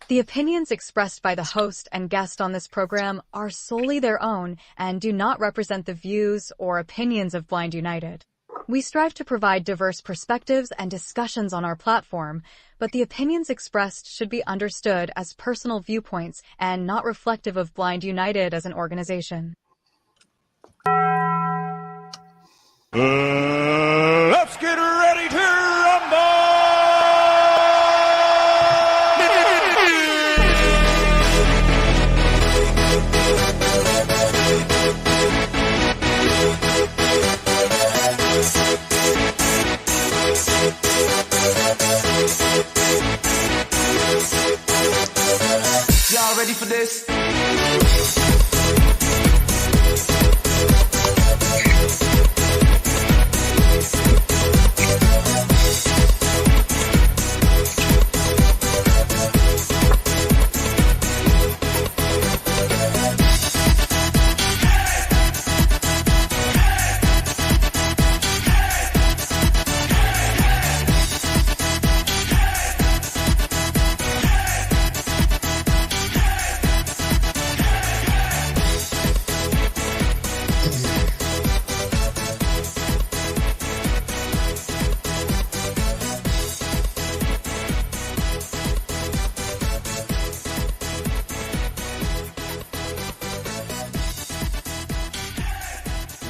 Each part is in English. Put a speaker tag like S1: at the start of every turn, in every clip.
S1: The opinions expressed by the host and guest on this program are solely their own and do not represent the views or opinions of Blind United. We strive to provide diverse perspectives and discussions on our platform, but the opinions expressed should be understood as personal viewpoints and not reflective of Blind United as an organization.
S2: Let's get ready to rumble! Y'all ready for this?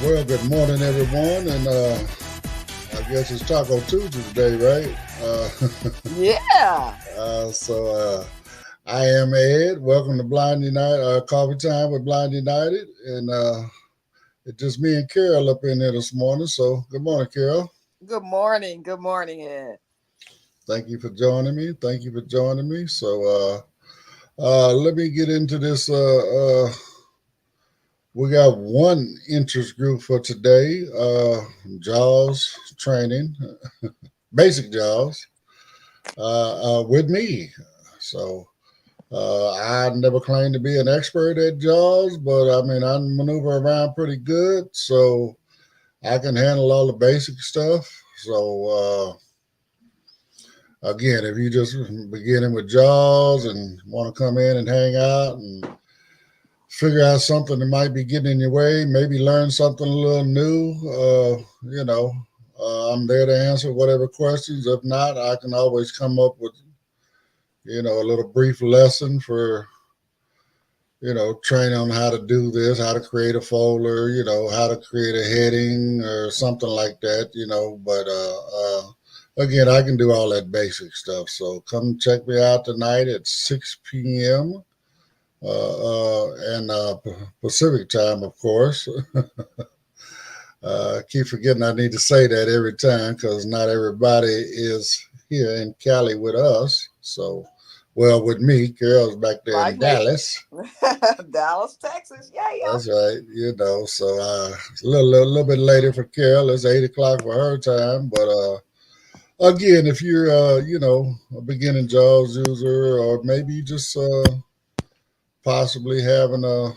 S3: Well, good morning, everyone, and I guess it's Taco Tuesday today, right?
S4: Yeah.
S3: So I am Ed. Welcome to Blind United, Coffee Time with Blind United, and it's just me and Carol up in there this morning. So good morning, Carol.
S4: Good morning. Good morning, Ed.
S3: Thank you for joining me. So let me get into this. We got one interest group for today, JAWS training, basic JAWS, with me. So I never claimed to be an expert at JAWS, but I mean, I maneuver around pretty good, so I can handle all the basic stuff. So again, if you just beginning with JAWS and want to come in and hang out and figure out something that might be getting in your way, maybe learn something a little new, I'm there to answer whatever questions. If not, I can always come up with, a little brief lesson for, training on how to do this, how to create a folder, how to create a heading or something like that, but again, I can do all that basic stuff. So come check me out tonight at 6 p.m. And Pacific time, of course. I keep forgetting I need to say that every time because not everybody is here in Cali with us. So, well, with me, Carol's back there in Dallas.
S4: Dallas, Texas. Yeah.
S3: That's right. So a little bit later for Carol. It's 8 o'clock for her time. But again, if you're, a beginning JAWS user, or maybe you just possibly having a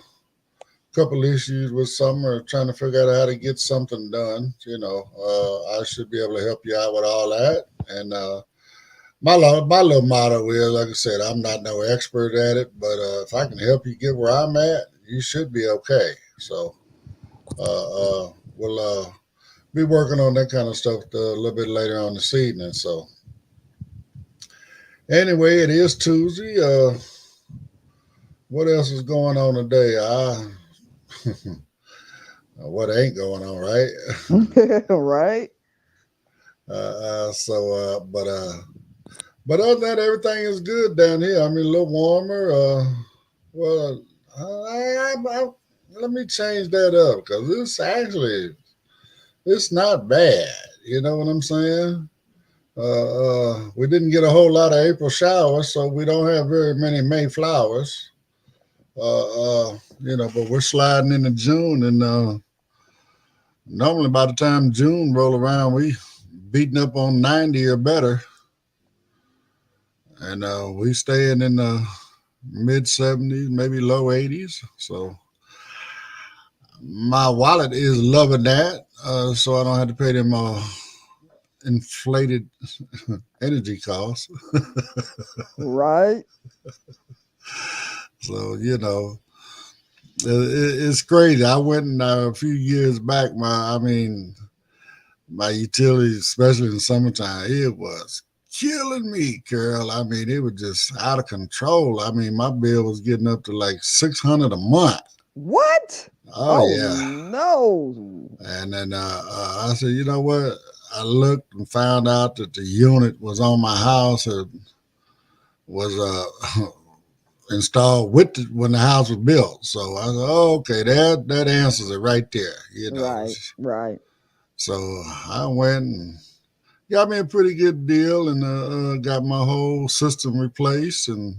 S3: couple issues with something or trying to figure out how to get something done, I should be able to help you out with all that. And my little motto is, like I said, I'm not no expert at it, but if I can help you get where I'm at, you should be okay. So we'll be working on that kind of stuff a little bit later on this evening. So anyway, it is Tuesday. What else is going on today? What ain't going on, right?
S4: Right.
S3: But other than that, everything is good down here. I mean, a little warmer. Let me change that up because it's not bad. You know what I'm saying? We didn't get a whole lot of April showers, so we don't have very many May flowers. But we're sliding into June, and normally by the time June roll around, we beating up on 90 or better, and we staying in the mid 70s, maybe low 80s. So my wallet is loving that, so I don't have to pay them inflated energy costs.
S4: Right.
S3: So, it's crazy. I went a few years back. My utilities, especially in the summertime, it was killing me, Carol. I mean, it was just out of control. I mean, my bill was getting up to like $600 a month.
S4: What?
S3: Oh
S4: Oh
S3: yeah.
S4: no.
S3: And then I said, you know what? I looked and found out that the unit was on my house. It was installed when the house was built. So I said, oh, okay, that answers it right there.
S4: Right. Right.
S3: So I went and got me a pretty good deal and got my whole system replaced and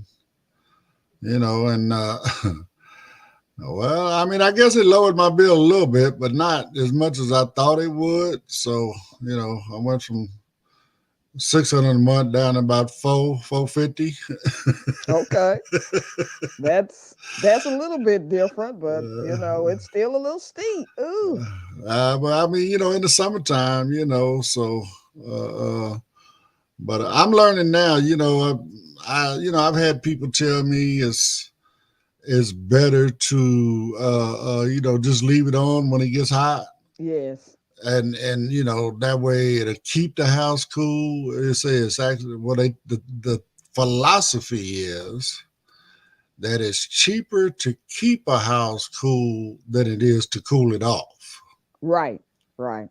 S3: well, I mean, I guess it lowered my bill a little bit, but not as much as I thought it would. So, I went from 600 a month down to about 450.
S4: Okay. That's a little bit different, but it's still a little steep. Ooh.
S3: But I mean, in the summertime, but I'm learning now, I've had people tell me it's better to just leave it on when it gets hot.
S4: Yes.
S3: And that way it'll keep the house cool. It's actually what the philosophy is that it's cheaper to keep a house cool than it is to cool it off.
S4: Right. Right.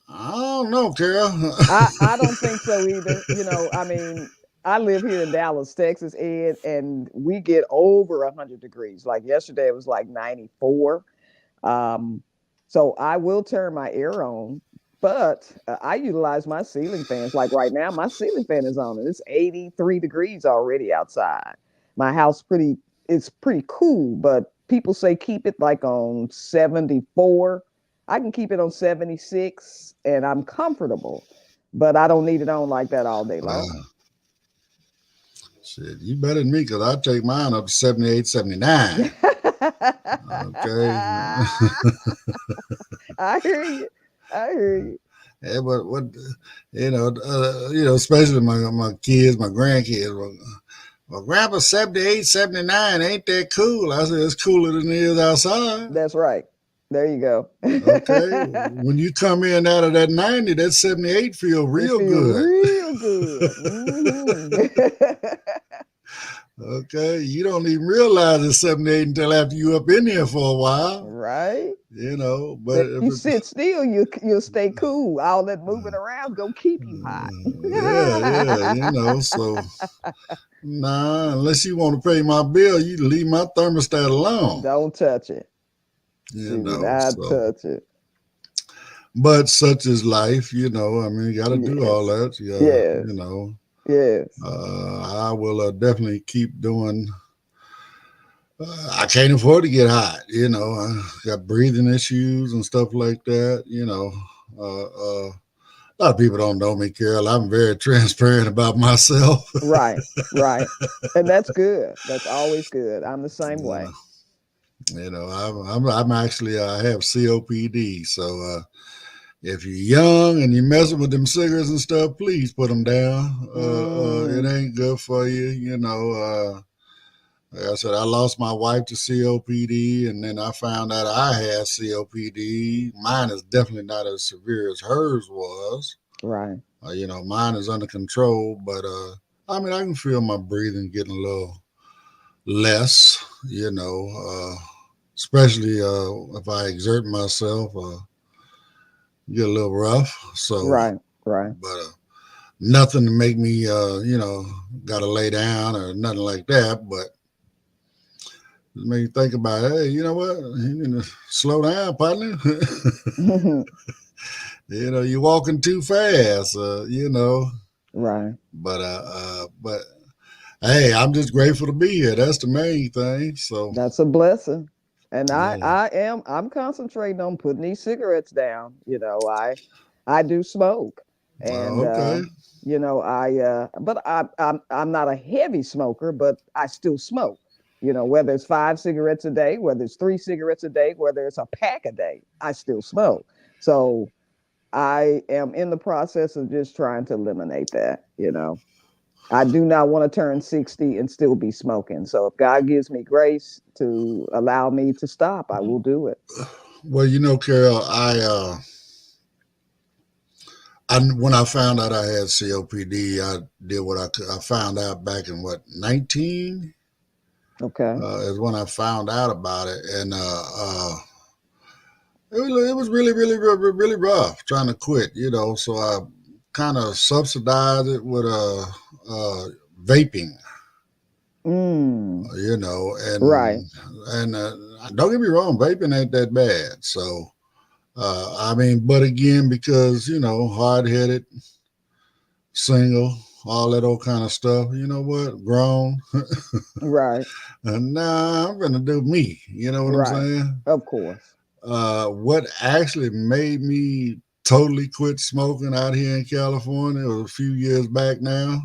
S3: I don't know, Carol.
S4: I don't think so either. I mean, I live here in Dallas, Texas, Ed, and we get over 100 degrees. Like yesterday, it was like 94. So I will turn my air on, but I utilize my ceiling fans. Like right now, my ceiling fan is on, and it's 83 degrees already outside. My house it's pretty cool, but people say keep it like on 74. I can keep it on 76 and I'm comfortable, but I don't need it on like that all day long.
S3: Shit, you better than me because I take mine up to 78, 79. Okay.
S4: I hear you.
S3: Yeah, but what, especially my kids, my grandkids, well, Grandpa 78, 79, ain't that cool? I said, it's cooler than it is outside.
S4: That's right. There you go.
S3: Okay. When you come in out of that 90, that 78 feel real good.
S4: Real good. Mm-hmm.
S3: Okay. You don't even realize it's 78 until after you up in there for a while.
S4: Right.
S3: But
S4: if you sit still, you'll stay cool. All that moving around gonna keep you hot.
S3: Yeah. So nah, unless you want to pay my bill, you leave my thermostat alone.
S4: Don't touch it. Touch it.
S3: But such is life, I mean, you got to do all that.
S4: Yes.
S3: I will definitely keep doing. I can't afford to get hot. I got breathing issues and stuff like that. A lot of people don't know me, Carol. I'm very transparent about myself.
S4: Right. And that's good. That's always good. I'm the same way.
S3: I'm actually, I have COPD. So if you're young and you're messing with them cigarettes and stuff, please put them down. It ain't good for you. Like I said, I lost my wife to COPD, and then I found out I had COPD. Mine is definitely not as severe as hers was.
S4: Right.
S3: Mine is under control, but I mean, I can feel my breathing getting a little less, especially if I exert myself, get a little rough. So
S4: right.
S3: But nothing to make me, got to lay down or nothing like that. But just make you think about it. Hey, you know what? You need to slow down, partner. You're walking too fast.
S4: Right.
S3: But hey, I'm just grateful to be here. That's the main thing. So
S4: that's a blessing. And I'm concentrating on putting these cigarettes down. I do smoke. And
S3: okay.
S4: But I'm not a heavy smoker, but I still smoke. Whether it's 5 cigarettes a day, whether it's 3 cigarettes a day, whether it's a pack a day, I still smoke. So I am in the process of just trying to eliminate that, you know. I do not want to turn 60 and still be smoking. So if God gives me grace to allow me to stop, I will do it.
S3: Well, you know, Carol, I when I found out I had COPD, I did what I could. I found out back in what 19
S4: Okay.
S3: is when I found out about it, and it was really, really, really, really rough trying to quit. You know, so I kind of subsidized it with vaping.
S4: Mm,
S3: You know,
S4: right.
S3: and don't get me wrong, vaping ain't that bad. So I mean, but again, because you know, hard headed, single, all that old kind of stuff. You know what? Grown.
S4: Right.
S3: And now I'm gonna do me. You know what I'm
S4: Right.
S3: saying?
S4: Of course.
S3: What actually made me totally quit smoking out here in California was a few years back now.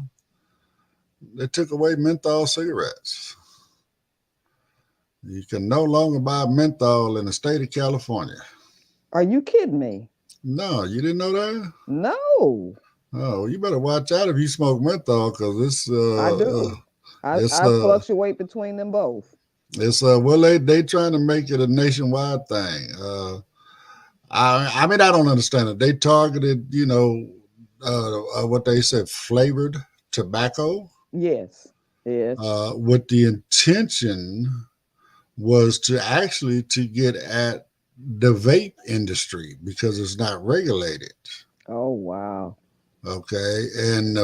S3: They took away menthol cigarettes. You can no longer buy menthol in the state of California.
S4: Are you kidding me?
S3: No, you didn't know that?
S4: No,
S3: Oh, you better watch out if you smoke menthol because
S4: I do.
S3: it's
S4: I fluctuate between them both.
S3: it's well they trying to make it a nationwide thing. I mean I don't understand it. They targeted you know what they said flavored tobacco
S4: Yes. Yes.
S3: with the intention was to actually to get at the vape industry because it's not regulated.
S4: Oh wow.
S3: Okay, and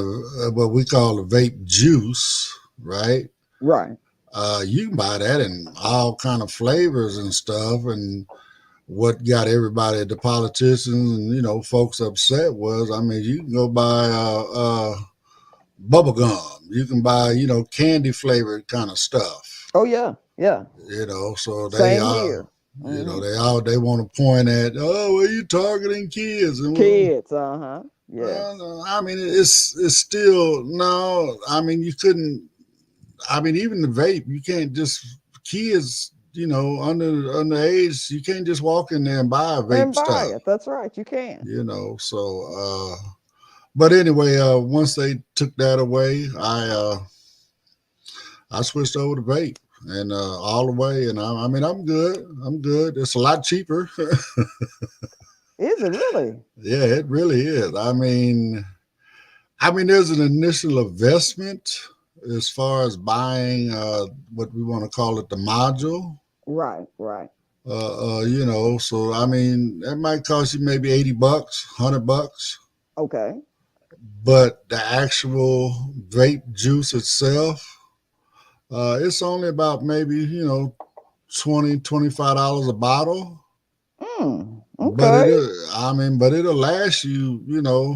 S3: what we call the vape juice, right?
S4: Right.
S3: You can buy that in all kind of flavors and stuff. And what got everybody, the politicians and you know folks upset was, I mean, you can go buy bubble gum, you can buy you know candy flavored kind of stuff.
S4: Oh yeah. Yeah.
S3: You know, so they
S4: Same here.
S3: you know,
S4: Hmm.
S3: they want to point at, oh, well, you targeting kids, and well,
S4: Kids. Uh huh. Yes.
S3: no, I mean, it's still no. I mean, you couldn't. I mean, even the vape, you can't just kids. You know, under age, you can't just walk in there and buy vape
S4: And buy
S3: stuff.
S4: it. That's right. You can.
S3: You know, so. But anyway, once they took that away, I switched over to vape and all the way, and I mean, I'm good. I'm good. It's a lot cheaper.
S4: Is it really?
S3: Yeah, it really is. I mean, there's an initial investment as far as buying what we want to call it the module.
S4: Right. Right.
S3: You know, so I mean, that might cost you maybe $80, $100,
S4: Okay.
S3: but the actual vape juice itself, it's only about maybe you know $20, $25 a bottle. But
S4: Okay.
S3: I mean, but it'll last you, you know,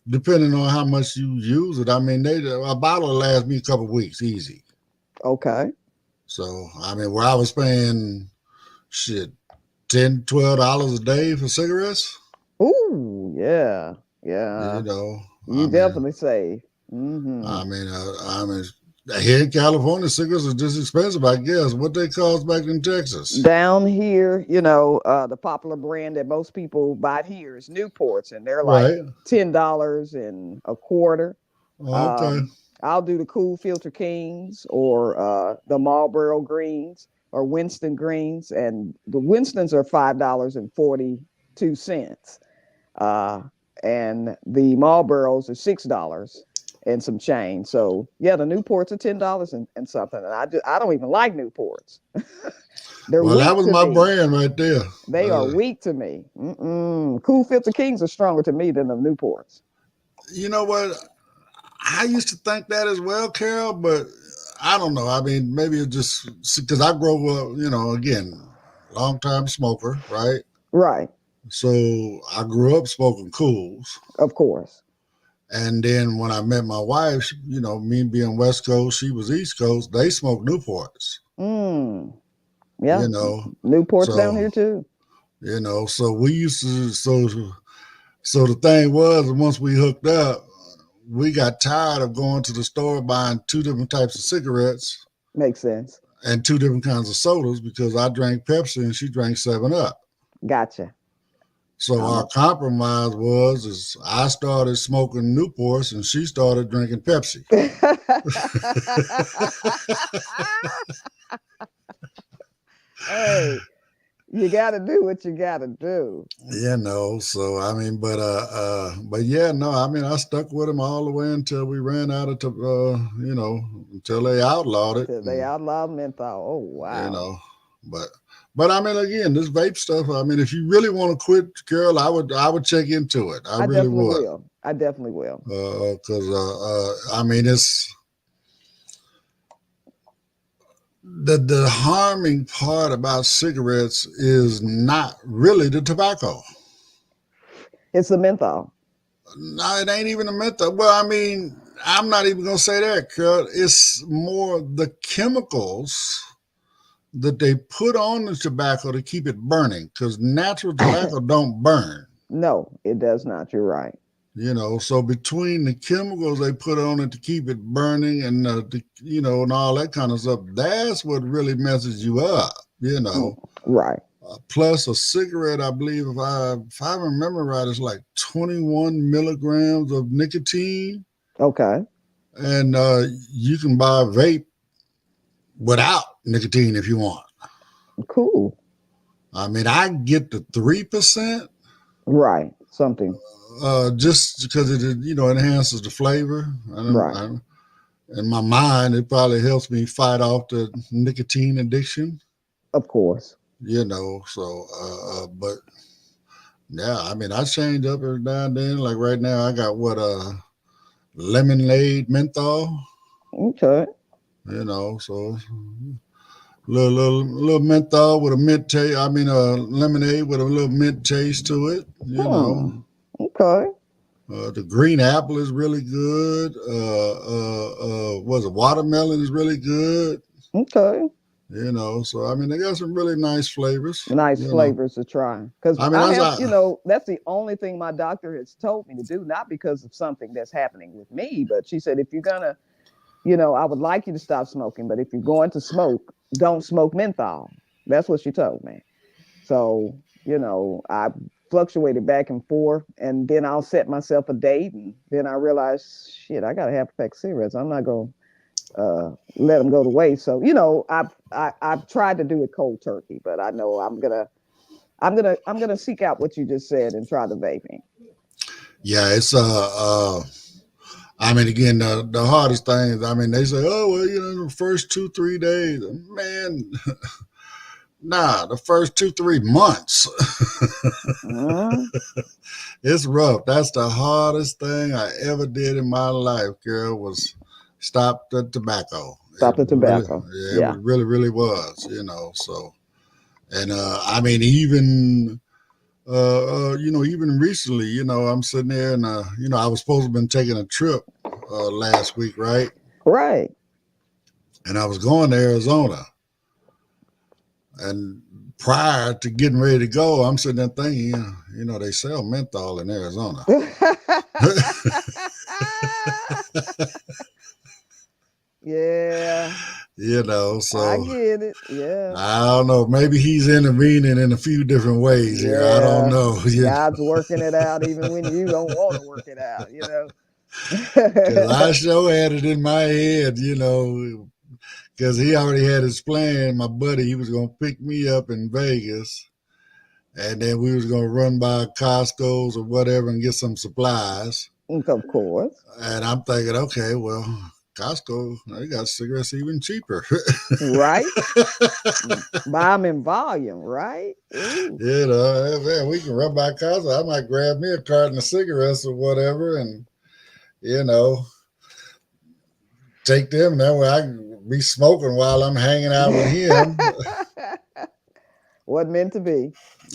S3: depending on how much you use it. I mean, a bottle will last me a couple of weeks easy.
S4: Okay.
S3: So I mean, where I was paying shit $10, $12 a day for cigarettes,
S4: Ooh. Yeah. Yeah.
S3: you know,
S4: You definitely save.
S3: I mean, I mean, here in California, cigarettes are just expensive, I guess. What they cost back in Texas,
S4: Down here, you know, the popular brand that most people buy here is Newports, and they're like
S3: right?
S4: $10 and a quarter.
S3: Okay,
S4: Um, I'll do the Cool Filter Kings or the Marlboro Greens or Winston Greens, and the Winstons are $5.42, uh, and the Marlboros are $6 and some change. So yeah, the Newports are $10 and something, and I don't even like Newports. They're
S3: well, that
S4: weak
S3: was
S4: to
S3: my
S4: me.
S3: brand right there.
S4: They are weak to me. Cool Filter Kings are stronger to me than the Newports.
S3: You know what? I used to think that as well, Carol, but I don't know. I mean, maybe it just because I grew up, you know, again, long time smoker, right?
S4: Right.
S3: So I grew up smoking cools.
S4: Of course.
S3: And then when I met my wife, you know, me being West Coast, she was East Coast, they smoked Newports,
S4: Mm. Yeah.
S3: you know.
S4: Newports down
S3: So,
S4: here too.
S3: you know, so we used to, so the thing was, once we hooked up, we got tired of going to the store buying two different types of cigarettes
S4: Makes sense.
S3: and two different kinds of sodas because I drank Pepsi and she drank 7 Up.
S4: Gotcha.
S3: So
S4: I'm
S3: our compromise is I started smoking Newports and she started drinking Pepsi.
S4: Hey, you got to do what you got to do.
S3: So I mean, but yeah, no, I mean, I stuck with them all the way until we ran out of, until they outlawed it.
S4: Till they outlawed menthol. Oh,
S3: You
S4: wow.
S3: know, but I mean, again, this vape stuff. I mean, if you really want to quit, girl, I would check into it. I
S4: I
S3: really
S4: definitely
S3: would,
S4: will. I definitely will.
S3: because I mean, it's the harming part about cigarettes is not really the tobacco.
S4: It's the menthol.
S3: No, it ain't even the menthol. Well, I mean, I'm not even gonna say that, Kurt. It's more the chemicals that they put on the tobacco to keep it burning, because natural tobacco don't burn.
S4: No, it does not. You're right.
S3: So between the chemicals they put on it to keep it burning and and all that kind of stuff, that's what really messes you up.
S4: Right.
S3: Plus a cigarette, I believe, if I remember right, it's like 21 milligrams of nicotine.
S4: Okay.
S3: And you can buy a vape without nicotine if you want.
S4: Cool.
S3: I mean, I get the 3%.
S4: Right. Something.
S3: Just because it enhances the flavor.
S4: Right.
S3: In my mind, it probably helps me fight off the nicotine addiction.
S4: Of course.
S3: But yeah, I mean, I change up every now and then. Like right now, I got lemonade menthol.
S4: Okay.
S3: So little menthol with a mint taste. I mean, lemonade with a little mint taste to it.
S4: Okay.
S3: The green apple is really good. Was it watermelon is really good.
S4: Okay.
S3: So I mean, they got some really nice flavors.
S4: Nice flavors to try. Because
S3: I mean,
S4: that's the only thing my doctor has told me to do, not because of something that's happening with me, but she said, if you're gonna, I would like you to stop smoking, but if you're going to smoke, don't smoke menthol. That's what she told me. So, I fluctuated back and forth, and then I'll set myself a date, and then I realize, shit, I gotta have a pack of cigarettes. I'm not gonna let them go to waste. So, I've tried to do it cold turkey, but I know I'm gonna seek out what you just said and try the vaping.
S3: Yeah, it's I mean, again, the hardest thing is, I mean, they say, oh well, the first 2-3 days, man. Nah, the first 2-3 months. It's rough. That's the hardest thing I ever did in my life, girl, was stop the tobacco.
S4: Stop the tobacco.
S3: Really, yeah. It really, really was, so. And I mean, even even recently, I'm sitting there and I was supposed to have been taking a trip last week, right?
S4: Right.
S3: And I was going to Arizona. And prior to getting ready to go, I'm sitting there thinking, they sell menthol in Arizona.
S4: Yeah.
S3: So
S4: I get it. Yeah.
S3: I don't know. Maybe he's intervening in a few different ways here. I don't know.
S4: God's working it out even when you don't want to work it out,
S3: Because I sure had it in my head, because he already had his plan. My buddy, he was going to pick me up in Vegas, and then we was going to run by Costco's or whatever and get some supplies.
S4: Of course.
S3: And I'm thinking, okay, well, Costco, they got cigarettes even cheaper.
S4: Right? Buy them in volume, right?
S3: Ooh. Man, we can run by Costco. I might grab me a carton of cigarettes or whatever and, take them. That way I can be smoking while I'm hanging out with him.
S4: Wasn't meant to be.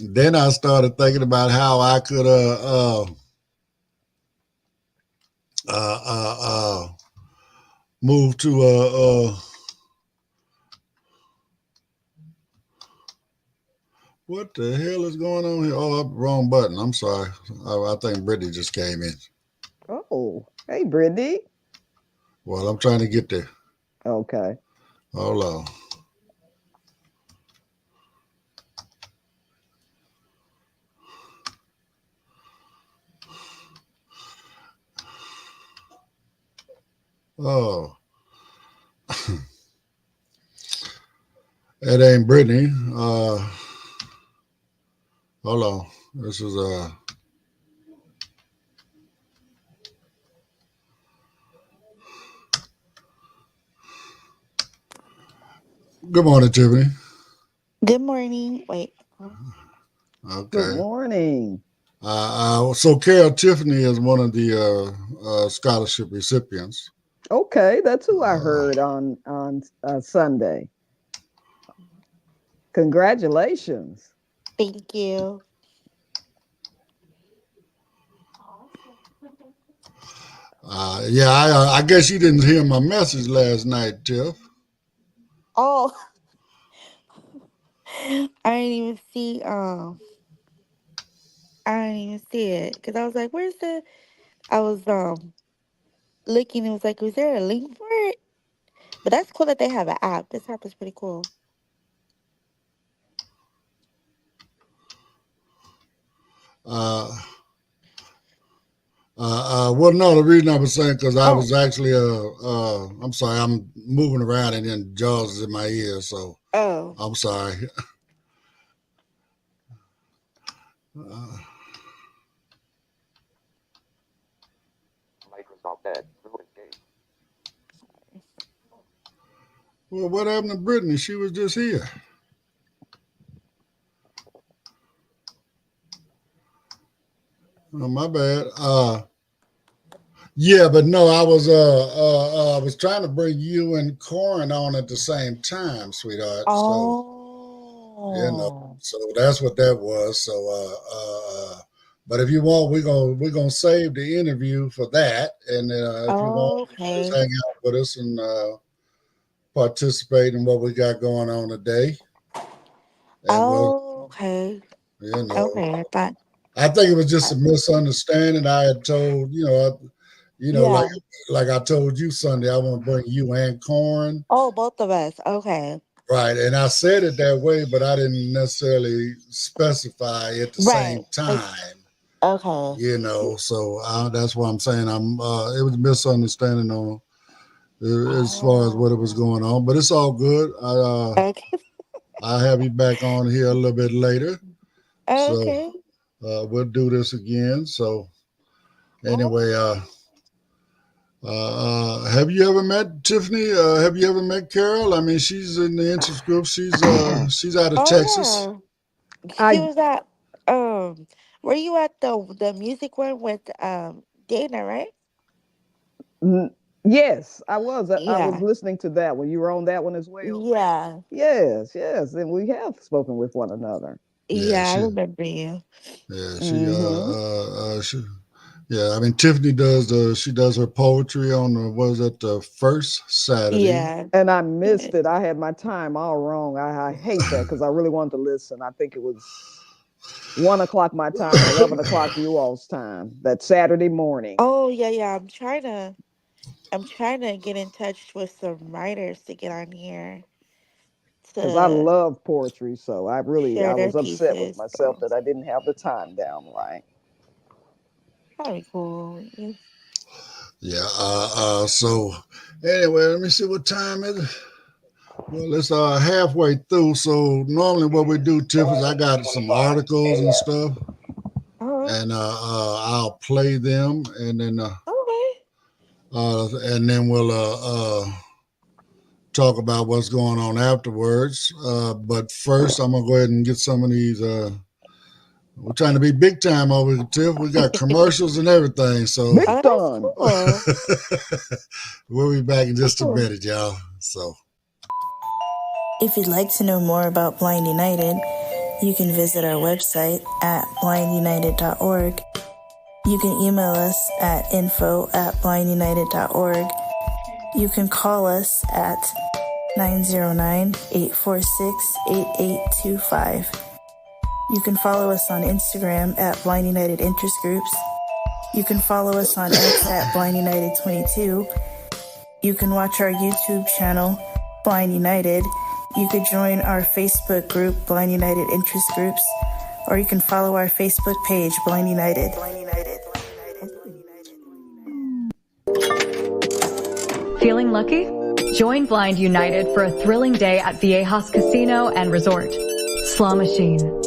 S3: Then I started thinking about how I could move to what the hell is going on here? Oh, wrong button. I'm sorry. I think Brittany just came in.
S4: Oh, hey, Brittany.
S3: Well, I'm trying to get there.
S4: Okay.
S3: Hold on. Oh, it ain't Brittany. Hold on. This is Good morning, Tiffany.
S5: Good morning. Wait.
S3: Okay.
S4: Good morning.
S3: So Carol Tiffany is one of the scholarship recipients.
S4: Okay, that's who I heard on Sunday. Congratulations.
S5: Thank you.
S3: Yeah, I guess you didn't hear my message last night, Tiff.
S5: Oh, I didn't even see. I didn't even see it because I was like, "Where's the?" I was looking. It was like, "Was there a link for it?" But that's cool that they have an app. This app is pretty cool.
S3: Well, no, the reason I was saying because I was actually I'm sorry, I'm moving around and then Jaws is in my ear, so I'm sorry.
S6: Microsoft Edge.
S3: Well, what happened to Brittany? She was just here. Oh, my bad. Yeah, but no, I was trying to bring you and Corin on at the same time, sweetheart.
S5: Oh.
S3: So that's what that was. So but if you want, we're gonna save the interview for that, and if you want, you can just hang out with us and participate in what we got going on today. And
S5: Okay. Okay.
S3: I think it was just a misunderstanding. I had told like I told you Sunday, I want to bring you and Corin.
S5: Oh, both of us. Okay.
S3: Right, and I said it that way, but I didn't necessarily specify at the same time.
S5: Okay.
S3: So that's why I'm saying it was a misunderstanding on as far as what it was going on, but it's all good. I'll have you back on here a little bit later.
S5: Okay.
S3: So we'll do this again. So anyway, have you ever met Tiffany? Have you ever met Carol? I mean, she's in the interest group. She's out of Texas.
S5: Yeah. She was at were you at the music one with Dana, right?
S4: Yes, I was. I was listening to that one. You were on that one as well?
S5: Yeah.
S4: Yes. And we have spoken with one another.
S5: Yeah, I remember you.
S3: Yeah, I mean, Tiffany does her poetry on the first Saturday.
S5: Yeah.
S4: And I missed it. I had my time all wrong. I hate that because I really wanted to listen. I think it was 1 o'clock my time, 11 o'clock you all's time, that Saturday morning.
S5: Oh, yeah. I'm trying to get in touch with some writers to get on here.
S4: Because I love poetry, so I was upset with myself that I didn't have the time down right.
S5: That'd be cool.
S3: Yeah. So anyway, let me see what time it is. Well, it's halfway through. So normally what we do, Tiff, is I got some articles and stuff, and I'll play them, and then and then we'll talk about what's going on afterwards. But first, I'm gonna go ahead and get some of these. We're trying to be big time over here, Tiff. We got commercials and everything. So
S4: big time.
S3: We'll be back in just a minute, y'all. So
S7: if you'd like to know more about Blind United, you can visit our website at blindunited.org. You can email us at info@blindunited.org. You can call us at 909-846-8825. You can follow us on Instagram at Blind United Interest Groups. You can follow us on X at Blind United 22. You can watch our YouTube channel, Blind United. You could join our Facebook group, Blind United Interest Groups, or you can follow our Facebook page, Blind United.
S1: Feeling lucky? Join Blind United for a thrilling day at Viejas Casino and Resort. Slaw Machine.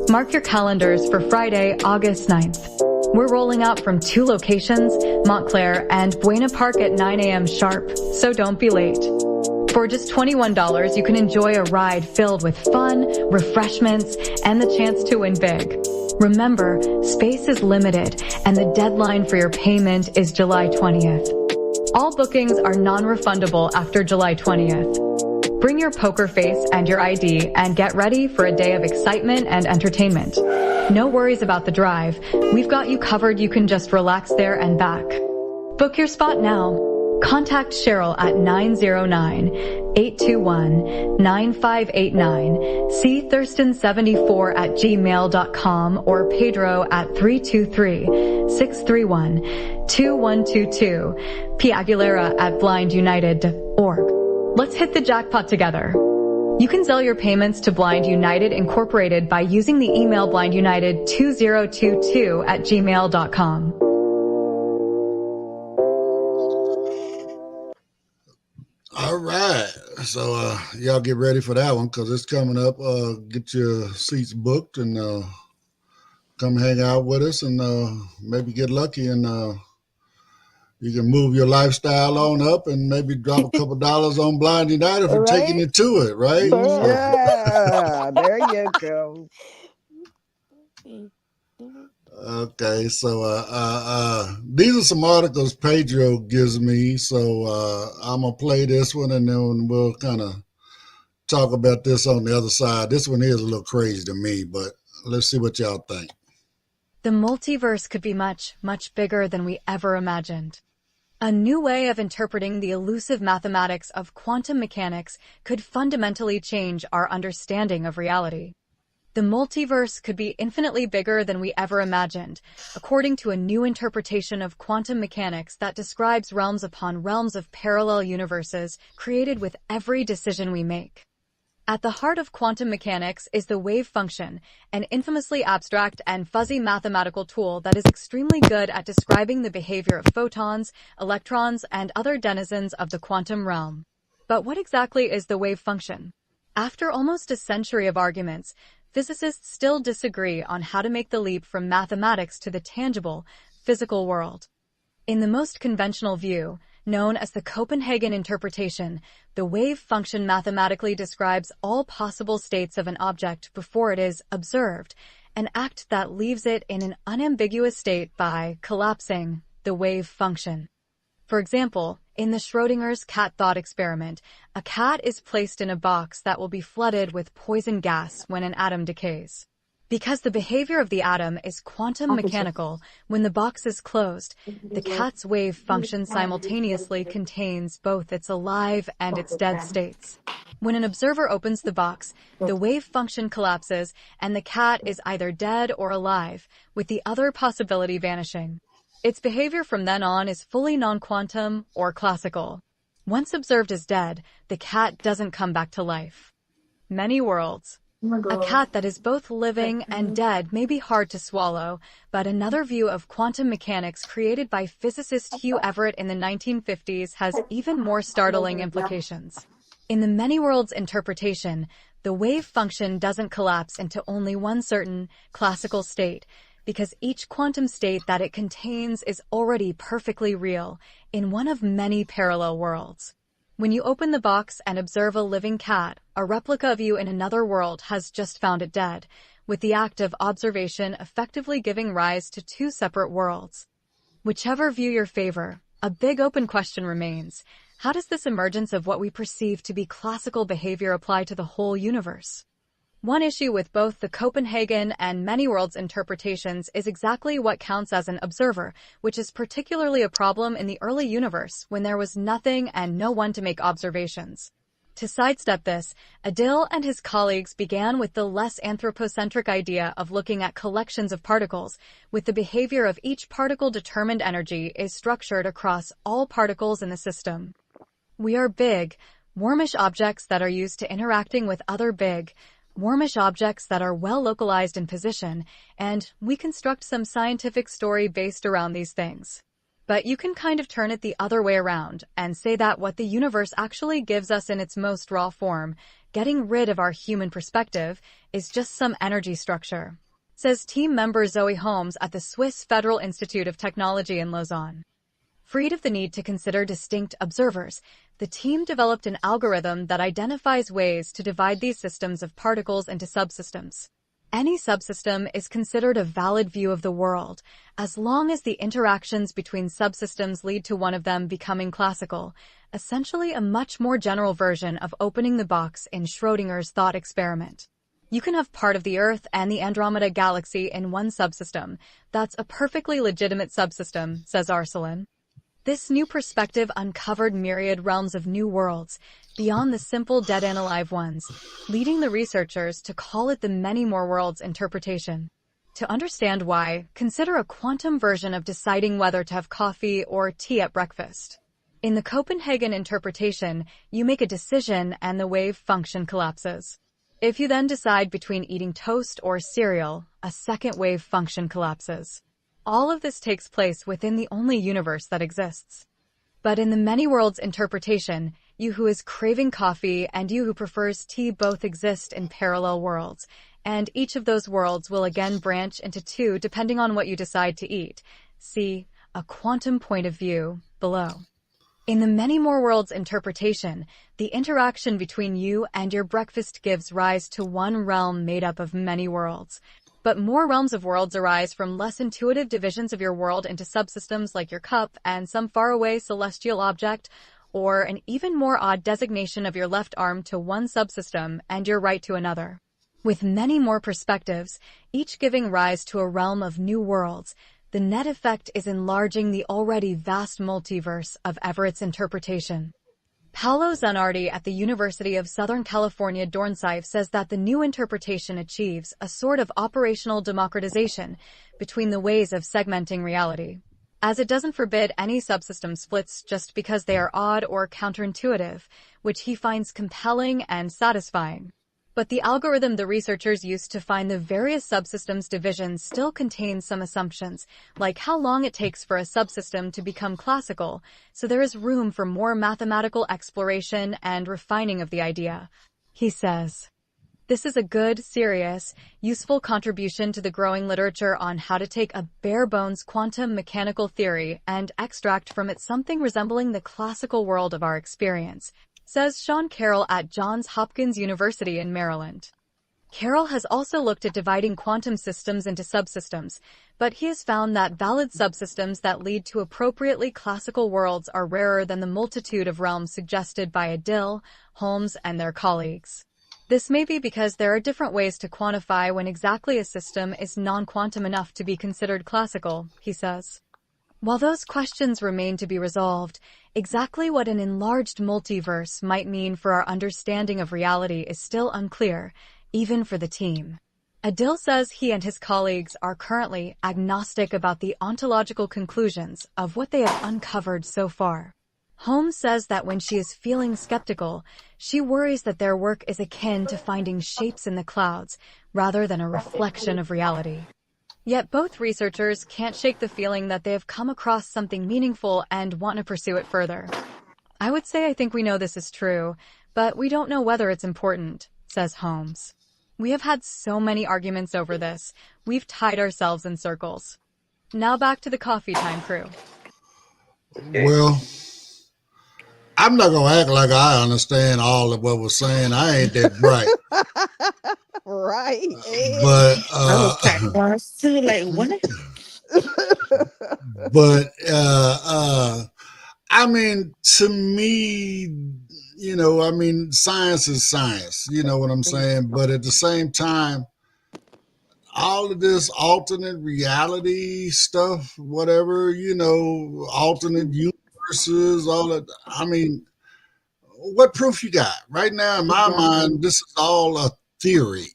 S1: Mark your calendars for Friday, August 9th. We're rolling out from 2 locations, Montclair and Buena Park at 9 a.m. sharp, so don't be late. For just $21, you can enjoy a ride filled with fun, refreshments, and the chance to win big. Remember, space is limited, and the deadline for your payment is July 20th. All bookings are non-refundable after July 20th. Bring your poker face and your ID and get ready for a day of excitement and entertainment. No worries about the drive. We've got you covered. You can just relax there and back. Book your spot now. Contact Cheryl at 909-821-9589, see Thurston74@gmail.com, or Pedro at 323-631-2122, P. Aguilera at blindunited.org. Let's hit the jackpot together. You can Zelle your payments to Blind United Incorporated by using the email blindunited2022@gmail.com.
S3: All right. So y'all get ready for that one because it's coming up. Get your seats booked and come hang out with us and maybe get lucky and you can move your lifestyle on up and maybe drop a couple dollars on Blind United for taking you to it, right?
S4: Yeah, there you go.
S3: Okay, so these are some articles Pedro gives me, so I'm gonna play this one and then we'll kind of talk about this on the other side. This one is a little crazy to me, but let's see what y'all think.
S1: The multiverse could be much, much bigger than we ever imagined. A new way of interpreting the elusive mathematics of quantum mechanics could fundamentally change our understanding of reality. The multiverse could be infinitely bigger than we ever imagined, according to a new interpretation of quantum mechanics that describes realms upon realms of parallel universes created with every decision we make. At the heart of quantum mechanics is the wave function, an infamously abstract and fuzzy mathematical tool that is extremely good at describing the behavior of photons, electrons, and other denizens of the quantum realm. But what exactly is the wave function? After almost a century of arguments, physicists still disagree on how to make the leap from mathematics to the tangible, physical world. In the most conventional view, known as the Copenhagen interpretation, the wave function mathematically describes all possible states of an object before it is observed, an act that leaves it in an unambiguous state by collapsing the wave function. For example, in the Schrödinger's cat thought experiment, a cat is placed in a box that will be flooded with poison gas when an atom decays. Because the behavior of the atom is quantum mechanical, when the box is closed, the cat's wave function simultaneously contains both its alive and its dead states. When an observer opens the box, the wave function collapses and the cat is either dead or alive, with the other possibility vanishing. Its behavior from then on is fully non-quantum or classical. Once observed as dead, the cat doesn't come back to life. Many worlds. A cat that is both living and dead may be hard to swallow, but another view of quantum mechanics created by physicist Hugh Everett in the 1950s has even more startling implications. In the many worlds interpretation, the wave function doesn't collapse into only one certain classical state, because each quantum state that it contains is already perfectly real in one of many parallel worlds. When you open the box and observe a living cat, a replica of you in another world has just found it dead, with the act of observation effectively giving rise to two separate worlds. Whichever view you favor, a big open question remains. How does this emergence of what we perceive to be classical behavior apply to the whole universe? One issue with both the Copenhagen and many worlds interpretations is exactly what counts as an observer, which is particularly a problem in the early universe when there was nothing and no one to make observations. To sidestep this, Adil and his colleagues began with the less anthropocentric idea of looking at collections of particles, with the behavior of each particle determined energy is structured across all particles in the system. We are big, warmish objects that are used to interacting with other big, warmish objects that are well localized in position, and we construct some scientific story based around these things. But you can kind of turn it the other way around and say that what the universe actually gives us in its most raw form, getting rid of our human perspective, is just some energy structure, says team member Zoe Holmes at the Swiss Federal Institute of Technology in Lausanne. Freed of the need to consider distinct observers, the team developed an algorithm that identifies ways to divide these systems of particles into subsystems. Any subsystem is considered a valid view of the world, as long as the interactions between subsystems lead to one of them becoming classical, essentially a much more general version of opening the box in Schrödinger's thought experiment. You can have part of the Earth and the Andromeda Galaxy in one subsystem. That's a perfectly legitimate subsystem, says Arsalan. This new perspective uncovered myriad realms of new worlds, beyond the simple dead and alive ones, leading the researchers to call it the many more worlds interpretation. To understand why, consider a quantum version of deciding whether to have coffee or tea at breakfast. In the Copenhagen interpretation, you make a decision and the wave function collapses. If you then decide between eating toast or cereal, a second wave function collapses. All of this takes place within the only universe that exists. But in the many worlds interpretation, you who is craving coffee and you who prefers tea both exist in parallel worlds, and each of those worlds will again branch into two depending on what you decide to eat. See a quantum point of view below. In the many more worlds interpretation, the interaction between you and your breakfast gives rise to one realm made up of many worlds. But more realms of worlds arise from less intuitive divisions of your world into subsystems like your cup and some faraway celestial object, or an even more odd designation of your left arm to one subsystem and your right to another. With many more perspectives, each giving rise to a realm of new worlds, the net effect is enlarging the already vast multiverse of Everett's interpretation. Paolo Zanardi at the University of Southern California Dornsife says that the new interpretation achieves a sort of operational democratization between the ways of segmenting reality, as it doesn't forbid any subsystem splits just because they are odd or counterintuitive, which he finds compelling and satisfying. But the algorithm the researchers used to find the various subsystems divisions still contains some assumptions, like how long it takes for a subsystem to become classical, so there is room for more mathematical exploration and refining of the idea. He says, "This is a good, serious, useful contribution to the growing literature on how to take a bare-bones quantum mechanical theory and extract from it something resembling the classical world of our experience," says Sean Carroll at Johns Hopkins University in Maryland. Carroll has also looked at dividing quantum systems into subsystems, but he has found that valid subsystems that lead to appropriately classical worlds are rarer than the multitude of realms suggested by Adil, Holmes, and their colleagues. This may be because there are different ways to quantify when exactly a system is non-quantum enough to be considered classical, he says. While those questions remain to be resolved, exactly what an enlarged multiverse might mean for our understanding of reality is still unclear, even for the team. Adil says he and his colleagues are currently agnostic about the ontological conclusions of what they have uncovered so far. Holmes says that when she is feeling skeptical, she worries that their work is akin to finding shapes in the clouds rather than a reflection of reality. Yet both researchers can't shake the feeling that they have come across something meaningful and want to pursue it further. "I would say I think we know this is true, but we don't know whether it's important," says Holmes. "We have had so many arguments over this. We've tied ourselves in circles." Now back to the coffee time crew.
S3: Well, I'm not going to act like I understand all of what we're saying. I ain't that bright.
S4: Right.
S3: But
S5: too, like what?
S3: but I mean, to me, I mean, science is science, you know what I'm saying? But at the same time, all of this alternate reality stuff, whatever, alternate universes, all that. I mean, what proof you got? Right now, in my mind, this is all a theory.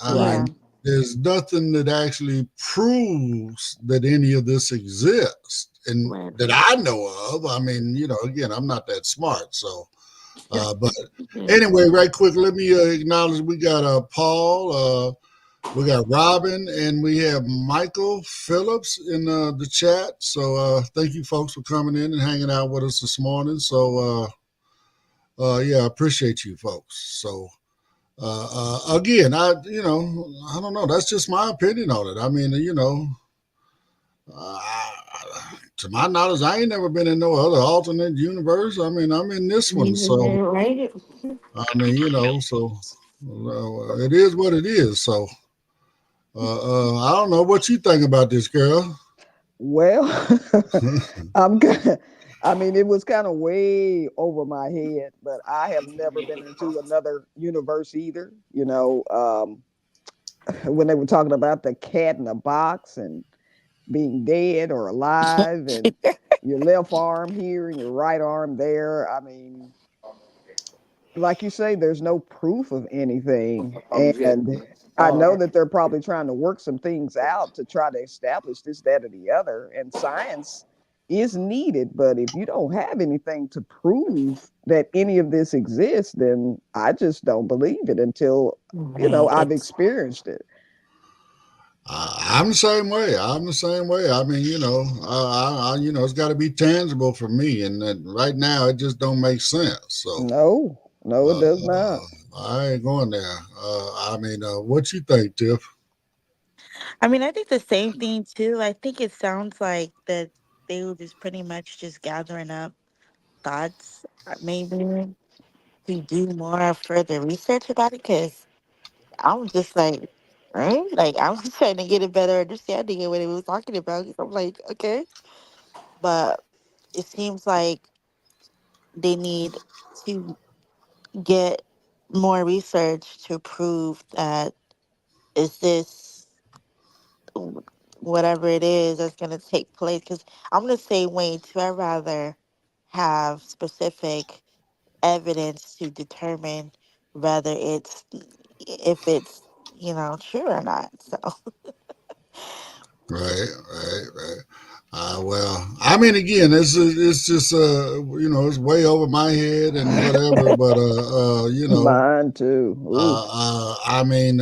S3: I mean, there's nothing that actually proves that any of this exists, and that I know of. I mean, again, I'm not that smart, so. But anyway, right quick, let me acknowledge we got Paul, We got Robin and we have Michael Phillips in the chat. So thank you folks for coming in and hanging out with us this morning. So yeah, I appreciate you folks. So again, I don't know. That's just my opinion on it. I mean, uh, to my knowledge, I ain't never been in no other alternate universe. I mean, I'm in this one. So
S5: Right?
S3: I mean, so it is what it is. So I don't know what you think about this, girl.
S4: Well, I'm good. I mean, it was kind of way over my head, but I have never been into another universe either. When they were talking about the cat in the box and being dead or alive, and your left arm here and your right arm there. I mean, like you say, there's no proof of anything. And I know that they're probably trying to work some things out to try to establish this, that, or the other. And science is needed. But if you don't have anything to prove that any of this exists, then I just don't believe it until,
S5: Right.
S4: I've experienced it.
S3: I'm the same way. I'm the same way. I mean, it's got to be tangible for me, and right now it just don't make sense. So
S4: No, it does not.
S3: I ain't going there. I mean, what you think, Tiff?
S5: I mean, I think the same thing too. I think it sounds like that they were just pretty much just gathering up thoughts, maybe to do more further research about it. Because I was just like, right? Like, I was trying to get a better understanding of what it was talking about. 'Cause I'm like, okay. But it seems like they need to get more research to prove that is this whatever it is that's going to take place. Because I'm the same way too. I'd rather have specific evidence to determine whether it's if it's true or not. So
S3: Right. Well, I mean, again, it's just it's way over my head and whatever. But
S4: Mine too. Ooh,
S3: I mean,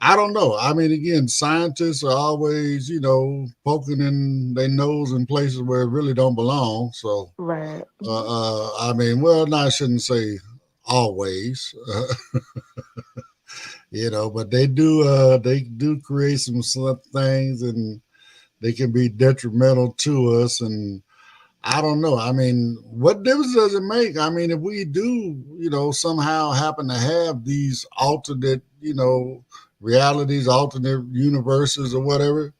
S3: I don't know. I mean, again, scientists are always, poking in their nose in places where it really don't belong. So,
S5: right.
S3: I mean, well, no, I shouldn't say always, but they do create some things, and they can be detrimental to us. And I don't know. I mean, what difference does it make? I mean, if we do, somehow happen to have these alternate, realities, alternate universes or whatever,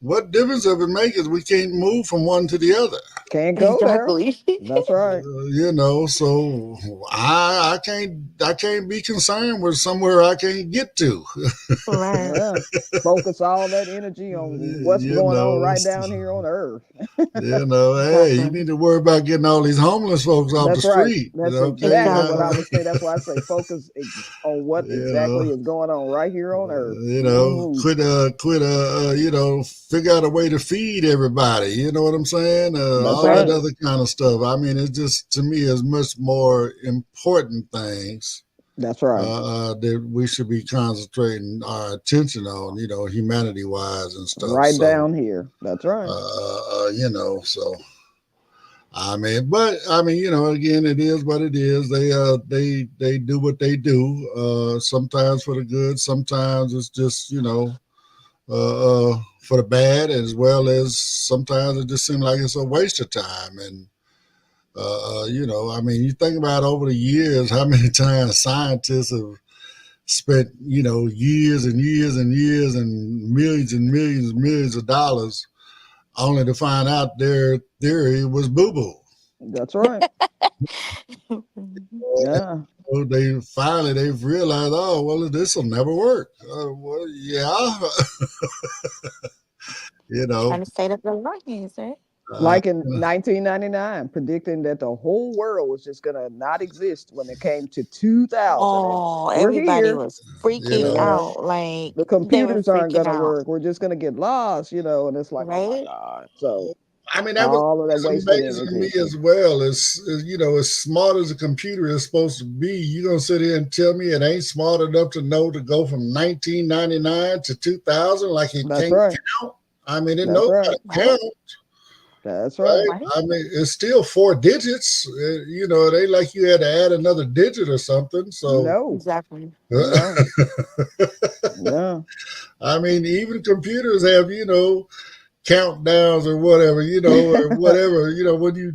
S3: what difference does it make is we can't move from one to the other?
S4: can't go there.
S5: Exactly.
S4: That's right.
S3: So I can't be concerned with somewhere I can't get to.
S5: Right.
S4: Yeah. Focus all that energy on what's
S3: you
S4: going on
S3: know,
S4: right down here on Earth.
S3: hey, you need to worry about getting all these homeless folks off the
S4: That's right.
S3: street.
S4: That's
S3: Okay,
S4: exactly what I
S5: Exactly.
S4: would say. That's why I say focus on what
S3: you know,
S4: exactly is going on right here on Earth.
S3: quit, figure out a way to feed everybody. You know what I'm saying?
S4: That's
S3: All that
S4: right.
S3: other kind of stuff. I mean, it's just, to me, is much more important things
S4: That's right.
S3: that we should be concentrating our attention on, humanity wise and stuff.
S4: Right
S3: So,
S4: down here. That's right.
S3: so. Again, it is what it is. They do what they do. Sometimes for the good, sometimes it's just for the bad, as well as sometimes it just seems like it's a waste of time. And you think about over the years how many times scientists have spent years and years and years and millions of dollars only to find out their theory was boo-boo.
S4: That's right. Yeah.
S3: They've realized, oh well, this will never work. Well, yeah, you
S5: Trying
S3: know.
S5: to stay up the lines, right?
S3: Uh,
S4: Like in 1999, predicting that the whole world was just going to not exist when it came to 2000. And
S5: Oh,
S4: we're
S5: everybody
S4: here.
S5: was
S3: you
S5: freaking
S3: know,
S4: Yeah.
S5: out. Like
S4: The
S5: they were
S4: computers aren't
S5: freaking
S4: going to
S5: out,
S4: work. We're just going to get lost, and it's like, oh my
S5: right?
S4: God. So,
S3: I mean, that
S4: All of that
S3: was
S4: wasted
S3: amazing to me
S4: energy.
S3: as well. As smart as a computer is supposed to be, you're going to sit here and tell me it ain't smart enough to know to go from 1999 to 2000 like it
S4: That's
S3: can't
S4: right.
S3: count? I mean, it
S4: That's
S3: knows
S4: right.
S3: how to count.
S4: That's right.
S3: Right? I mean, it's still 4 digits. It ain't like you had to add another digit or something. So,
S4: No,
S5: Exactly.
S4: no, no.
S3: I mean, even computers have, countdowns or whatever, when you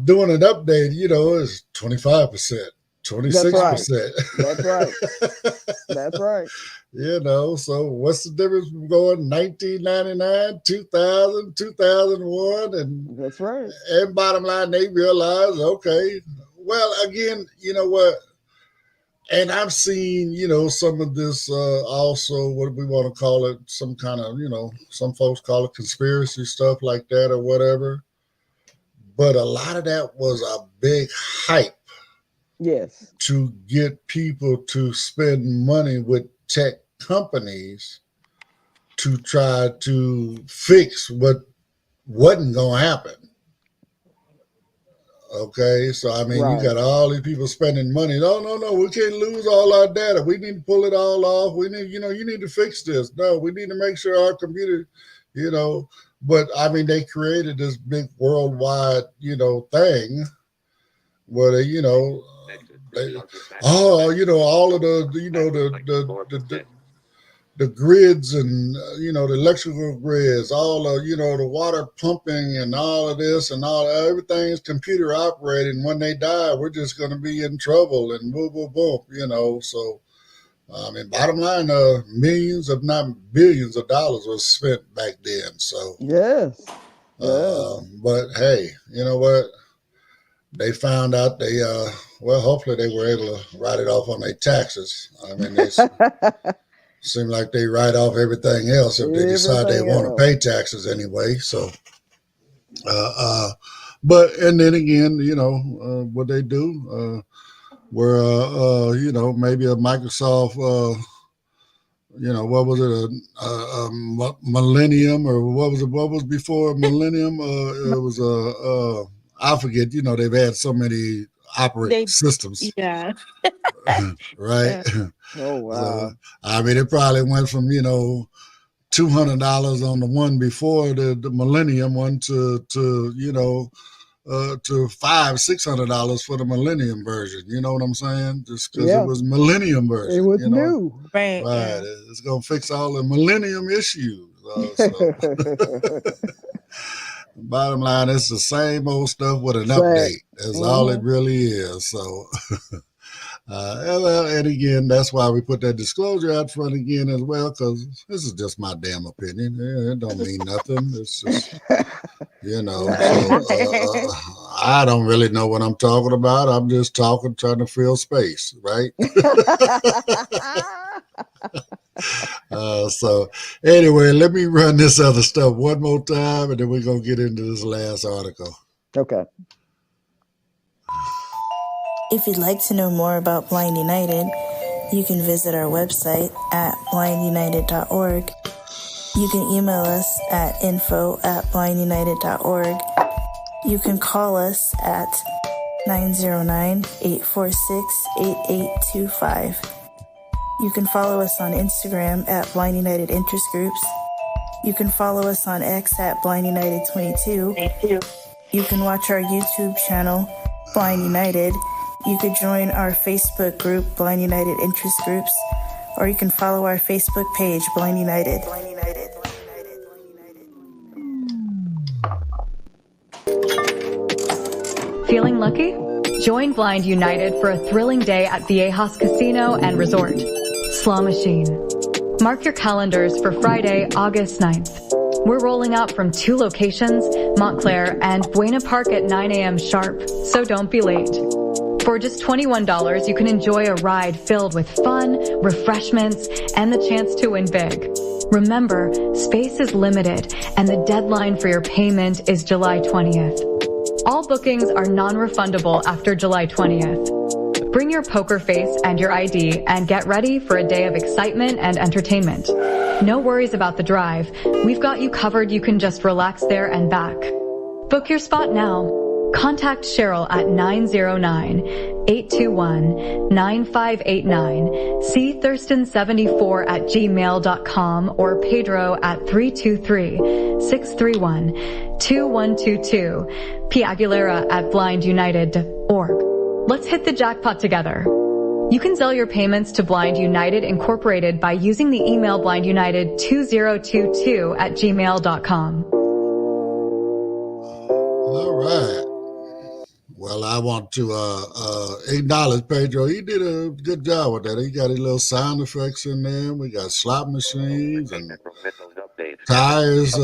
S3: doing an update, it's 25%, 26%.
S4: That's right. That's right.
S3: So what's the difference from going 1999, 2000, 2001? And
S4: That's right.
S3: And bottom line, they realize, okay, well, again, you know what? And I've seen, some of this also, what do we want to call it? Some kind of, some folks call it conspiracy stuff like that or whatever. But a lot of that was a big hype.
S4: Yes.
S3: To get people to spend money with tech companies to try to fix what wasn't going to happen. Okay, so I mean, You got all these people spending money. No, we can't lose all our data. We need to pull it all off. We need, you need to fix this. No, we need to make sure our computer, But I mean, they created this big worldwide, thing where they, all of the grids and the electrical grids, all of the water pumping and all of this and everything's computer operated. When they die, we're just going to be in trouble and boom, boom, boom. So I mean, bottom line, millions, if not billions of dollars was spent back then. So
S4: yes.
S3: But hey, you know what? They found out hopefully they were able to write it off on their taxes. I mean, they seem like they write off everything else if they decide they want to pay taxes anyway. So, and then again, what they do, maybe a Microsoft, what was it, a Millennium or what was before Millennium? It was I forget, they've had so many operating systems.
S5: Yeah.
S3: Right.
S5: Yeah.
S4: Oh, wow.
S3: So, I mean, it probably went from, $200 on the one before the Millennium one to $500-$600 for the Millennium version. You know what I'm saying? Just because it was Millennium version.
S4: It was new.
S5: Right.
S3: Right. Yeah. It's going to fix all the Millennium issues. Bottom line, it's the same old stuff with an update. That's all it really is. So, and again, that's why we put that disclosure out front again as well, because this is just my damn opinion. It don't mean nothing. It's just, I don't really know what I'm talking about. I'm just trying to fill space, right? So anyway, let me run this other stuff one more time, and then we're going to get into this last article.
S4: Okay.
S7: If you'd like to know more about Blind United, you can visit our website at blindunited.org. You can email us at info@blindunited.org. You can call us at 909-846-8825. You can follow us on Instagram at Blind United Interest Groups. You can follow us on X at Blind United 22. You can watch our YouTube channel, Blind United. You could join our Facebook group, Blind United Interest Groups, or you can follow our Facebook page, Blind United.
S1: Feeling lucky? Join Blind United for a thrilling day at Viejas Casino and Resort. Slaw Machine. Mark your calendars for Friday, August 9th. We're rolling out from 2 locations, Montclair and Buena Park at 9 a.m. sharp, so don't be late. For just $21, you can enjoy a ride filled with fun, refreshments, and the chance to win big. Remember, space is limited, and the deadline for your payment is July 20th. All bookings are non-refundable after July 20th. Bring your poker face and your ID and get ready for a day of excitement and entertainment. No worries about the drive. We've got you covered. You can just relax there and back. Book your spot now. Contact Cheryl at 909-821-9589, C. Thurston74@gmail.com, or Pedro at 323-631-2122, P. Aguilera at blindunited.org. Let's hit the jackpot together. You can sell your payments to Blind United Incorporated by using the email blindunited2022@gmail.com.
S3: All right. Well, I want to acknowledge Pedro. He did a good job with that. He got his little sound effects in there. We got slot machines and tires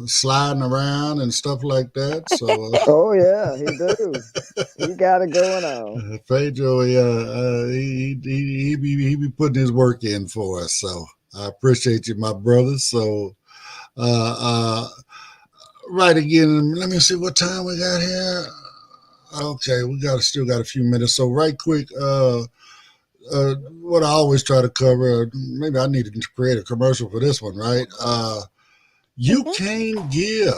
S3: sliding around and stuff like that. So,
S4: oh yeah, he do. He got it going on.
S3: Pedro, he be putting his work in for us. So I appreciate you, my brother. So, right again. Let me see what time we got here. Okay, we still got a few minutes. So right quick, what I always try to cover, maybe I need to create a commercial for this one, right? You Can Give.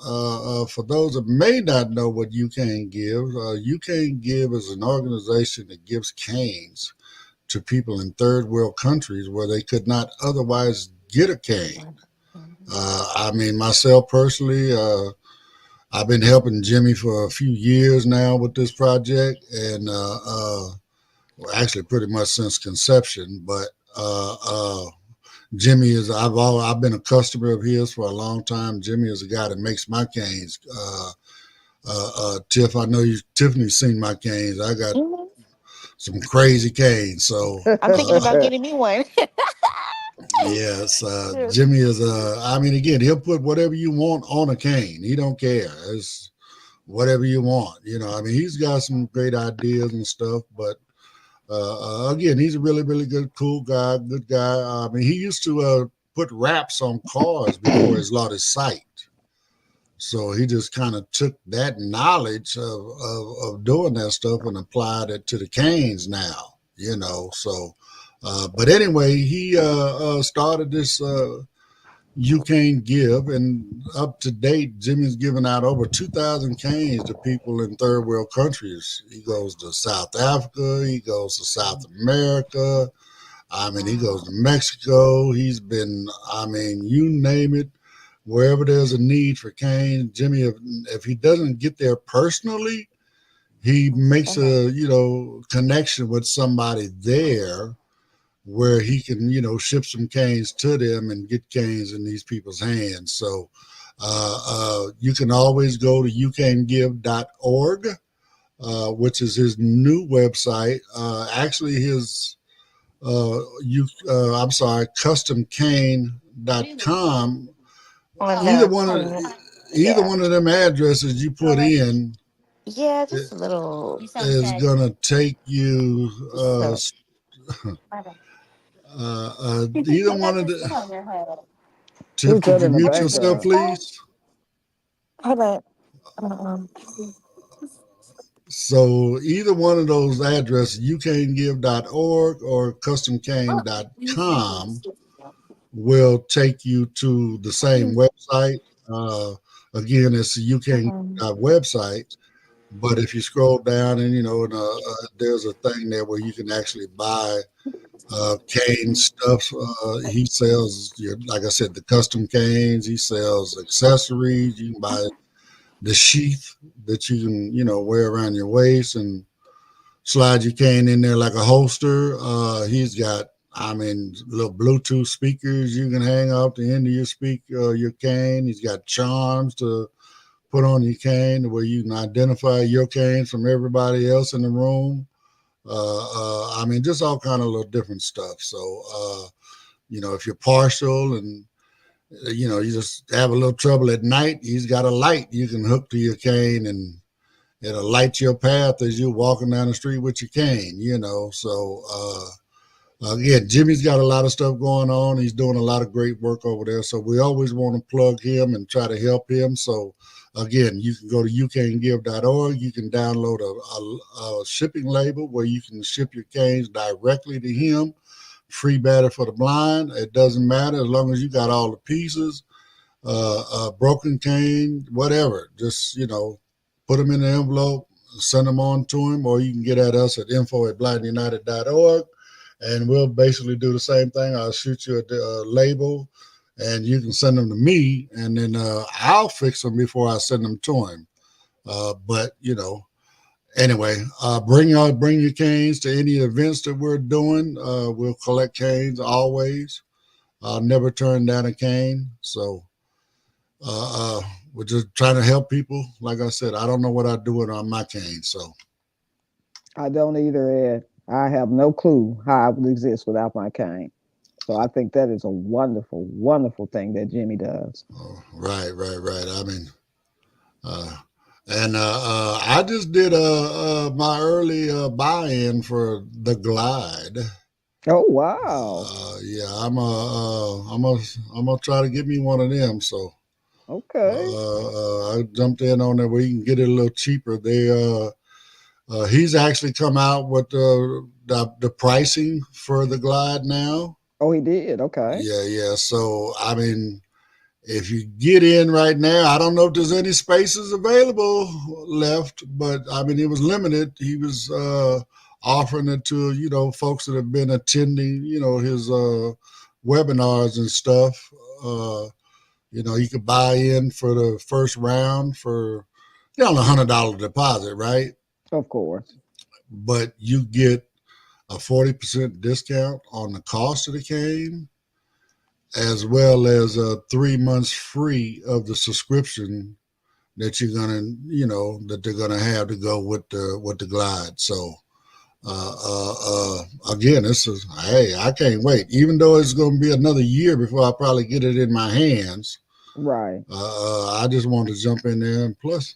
S3: For those that may not know what You Can Give, You Can Give is an organization that gives canes to people in third world countries where they could not otherwise get a cane. I mean, myself personally, I've been helping Jimmy for a few years now with this project, and well, actually pretty much since conception. But Jimmy is I've been a customer of his for a long time. Jimmy is a guy that makes my canes. Tiff, I know Tiffany's seen my canes. I got some crazy canes. So
S5: I'm thinking about getting me one.
S3: Yes, Jimmy is I mean, again, he'll put whatever you want on a cane. He don't care. It's whatever you want. You know, I mean, he's got some great ideas and stuff, but again, he's a really, really good, cool guy, good guy. I mean, he used to put wraps on cars before he lost his sight. So he just kind of took that knowledge of doing that stuff and applied it to the canes now, you know, so. But anyway, he started this You Can Give, and up to date, Jimmy's given out over 2,000 canes to people in third world countries. He goes to South Africa, he goes to South America, I mean, he goes to Mexico. He's been, I mean, you name it, wherever there's a need for canes. Jimmy, if he doesn't get there personally, he makes a, you know, connection with somebody there where he can, you know, ship some canes to them and get canes in these people's hands. So you can always go to youcangive.org, which is his new website. Actually, his, customcane.com. Either one of them addresses you put in,
S5: yeah, just a little
S3: is gonna take you. Either one of the. Tiff, could you mute yourself, please?
S5: Hold on.
S3: So either one of those addresses, youcangive.org or customcane.com, will take you to the same website. Again, it's the UCane website. But if you scroll down and, you know, there's a thing there where you can actually buy cane stuff. He sells, like I said, the custom canes. He sells accessories. You can buy the sheath that you can, you know, wear around your waist and slide your cane in there like a holster. He's got, I mean, little Bluetooth speakers you can hang off the end of your cane. He's got charms to put on your cane where you can identify your cane from everybody else in the room. I mean, just all kind of little different stuff. So, you know, if you're partial and, you know, you just have a little trouble at night, he's got a light you can hook to your cane and it'll light your path as you're walking down the street with your cane, you know. So, again, Jimmy's got a lot of stuff going on. He's doing a lot of great work over there. So we always want to plug him and try to help him. So, again, you can go to youcangive.org. You can download a shipping label where you can ship your canes directly to him free battery for the blind. It doesn't matter as long as you got all the pieces, broken cane, whatever. Just, put them in the envelope, send them on to him, or you can get at us at info@blindunited.org, and we'll basically do the same thing. I'll shoot you a label, and you can send them to me, and then I'll fix them before I send them to him. But anyway, bring your canes to any events that we're doing. We'll collect canes always. I'll never turn down a cane. So we're just trying to help people. Like I said, I don't know what I'd do on my cane. So
S4: I don't either, Ed. I have no clue how I would exist without my cane. So I think that is a wonderful, wonderful thing that Jimmy does.
S3: Oh, right. I mean, I just did my early buy-in for the Glide.
S4: Oh wow!
S3: Yeah, I'm gonna try to get me one of them. So
S4: okay,
S3: I jumped in on there where you can get it a little cheaper. He's actually come out with the pricing for the Glide now.
S4: Oh, he did. Okay.
S3: Yeah. So I mean, if you get in right now, I don't know if there's any spaces available left, but I mean, it was limited. He was offering it to, folks that have been attending, his webinars and stuff. You could buy in for the first round for, $100 deposit, right?
S4: Of course.
S3: But you get a 40% discount on the cost of the cane, as well as 3 months free of the subscription that you're gonna, that they're gonna have to go with the Glide. So, again, I can't wait. Even though it's gonna be another year before I probably get it in my hands.
S4: Right.
S3: I just want to jump in there, and plus,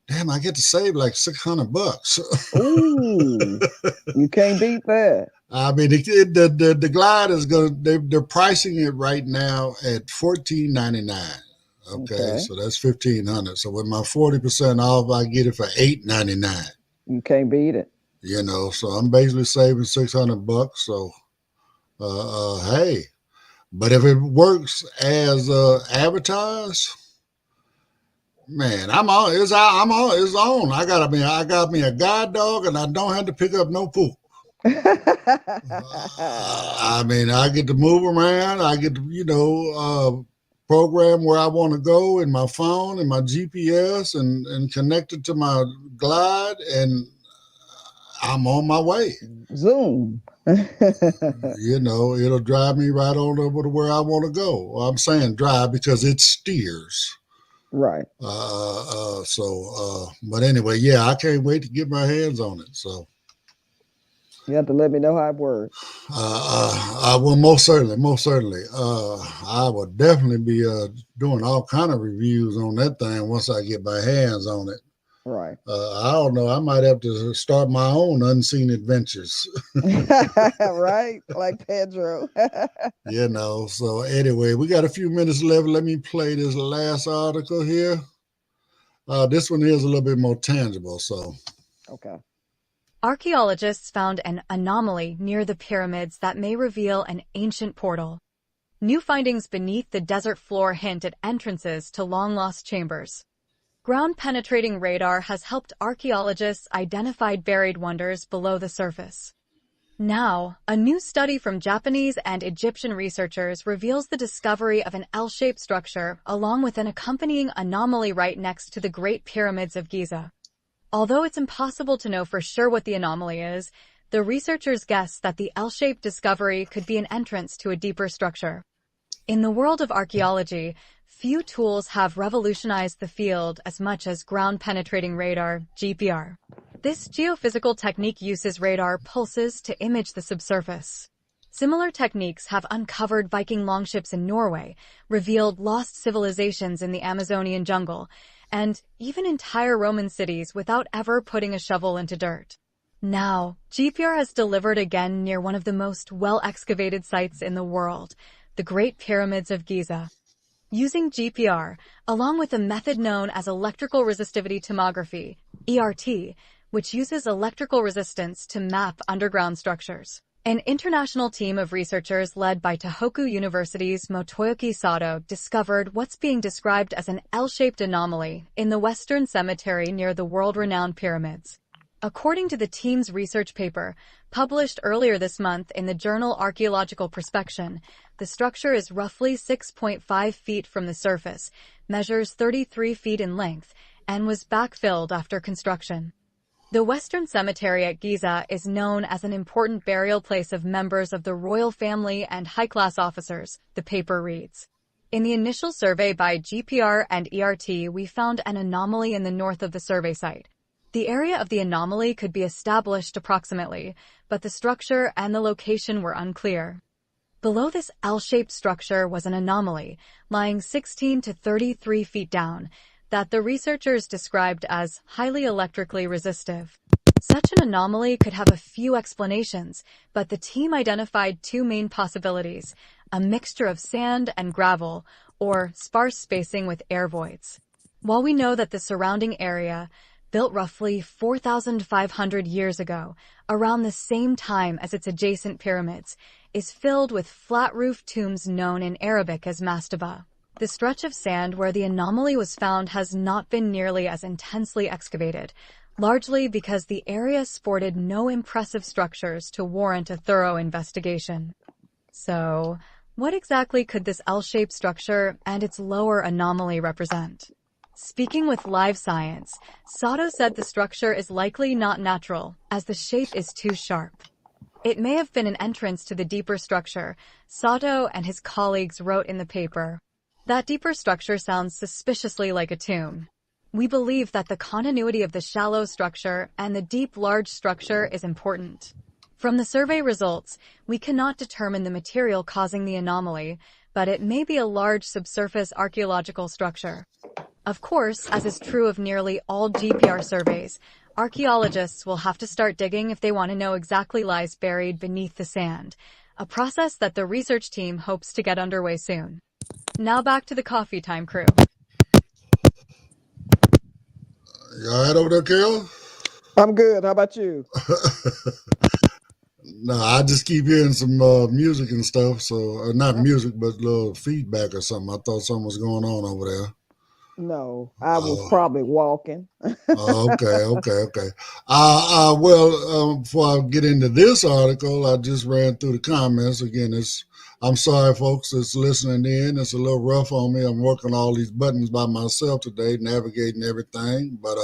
S3: damn, I get to save like $600.
S4: Ooh, you can't beat that.
S3: I mean, the Glide is they're pricing it right now at $14.99. Okay, so that's $1,500. So with my 40% off, I get it for $8.99.
S4: You can't beat it.
S3: So I'm basically saving $600. So, hey, but if it works as advertised, man, it's on. I got me a guide dog, and I don't have to pick up no poop. I mean, I get to move around. I get to, program where I want to go in my phone and my GPS and connect it to my Glide, and I'm on my way.
S4: Zoom.
S3: It'll drive me right on over to where I want to go. Well, I'm saying drive because it steers.
S4: Right.
S3: But anyway, yeah, I can't wait to get my hands on it. So.
S4: You have to let me know how it works.
S3: Well, most certainly. I will definitely be doing all kind of reviews on that thing once I get my hands on it.
S4: Right.
S3: I don't know. I might have to start my own unseen adventures.
S4: Right, like Pedro.
S3: So anyway, we got a few minutes left. Let me play this last article here. This one here is a little bit more tangible. So.
S4: Okay.
S1: Archaeologists found an anomaly near the pyramids that may reveal an ancient portal. New findings beneath the desert floor hint at entrances to long-lost chambers. Ground-penetrating radar has helped archaeologists identify buried wonders below the surface. Now, a new study from Japanese and Egyptian researchers reveals the discovery of an L-shaped structure along with an accompanying anomaly right next to the Great Pyramids of Giza. Although it's impossible to know for sure what the anomaly is, the researchers guess that the L-shaped discovery could be an entrance to a deeper structure. In the world of archaeology, few tools have revolutionized the field as much as ground-penetrating radar, GPR. This geophysical technique uses radar pulses to image the subsurface. Similar techniques have uncovered Viking longships in Norway, revealed lost civilizations in the Amazonian jungle, and even entire Roman cities without ever putting a shovel into dirt. Now, GPR has delivered again near one of the most well-excavated sites in the world, the Great Pyramids of Giza. Using GPR, along with a method known as electrical resistivity tomography, ERT, which uses electrical resistance to map underground structures, An international team of researchers led by Tohoku University's Motoyuki Sato discovered what's being described as an L-shaped anomaly in the Western Cemetery near the world-renowned pyramids. According to the team's research paper, published earlier this month in the journal Archaeological Prospection, the structure is roughly 6.5 feet from the surface, measures 33 feet in length, and was backfilled after construction. The Western Cemetery at Giza is known as an important burial place of members of the royal family and high-class officers, the paper reads. In the initial survey by GPR and ERT, we found an anomaly in the north of the survey site. The area of the anomaly could be established approximately, but the structure and the location were unclear. Below this L-shaped structure was an anomaly, lying 16 to 33 feet down, that the researchers described as highly electrically resistive. Such an anomaly could have a few explanations, but the team identified two main possibilities: a mixture of sand and gravel, or sparse spacing with air voids. While we know that the surrounding area, built roughly 4,500 years ago, around the same time as its adjacent pyramids, is filled with flat-roofed tombs known in Arabic as mastaba, the stretch of sand where the anomaly was found has not been nearly as intensely excavated, largely because the area sported no impressive structures to warrant a thorough investigation. So, what exactly could this L-shaped structure and its lower anomaly represent? Speaking with Live Science, Sato said the structure is likely not natural, as the shape is too sharp. It may have been an entrance to the deeper structure, Sato and his colleagues wrote in the paper. That deeper structure sounds suspiciously like a tomb. We believe that the continuity of the shallow structure and the deep large structure is important. From the survey results, we cannot determine the material causing the anomaly, but it may be a large subsurface archaeological structure. Of course, as is true of nearly all GPR surveys, archaeologists will have to start digging if they want to know exactly lies buried beneath the sand, a process that the research team hopes to get underway soon. Now back to the coffee time crew.
S3: You all right over there, Carol?
S4: I'm good. How about you?
S3: No, I just keep hearing some music and stuff. So, not music, but a little feedback or something. I thought something was going on over there.
S4: No, I was
S3: Oh,
S4: probably walking.
S3: okay. Before I get into this article, I just ran through the comments. Again, I'm sorry, folks, that's listening in. It's a little rough on me. I'm working all these buttons by myself today, navigating everything. But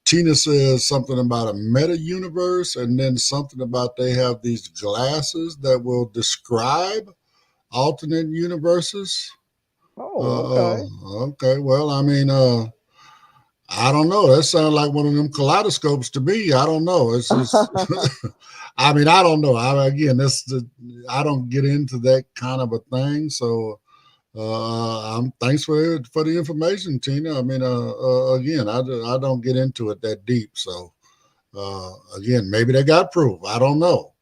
S3: Tina says something about a meta universe, and then something about they have these glasses that will describe alternate universes.
S4: Oh, okay.
S3: Okay. Well, I mean, I don't know. That sounds like one of them kaleidoscopes to me. I don't know. It's just, I mean, I don't know. I don't get into that kind of a thing. So, thanks for the information, Tina. I mean, again, I don't get into it that deep. So, again, maybe they got proof. I don't know.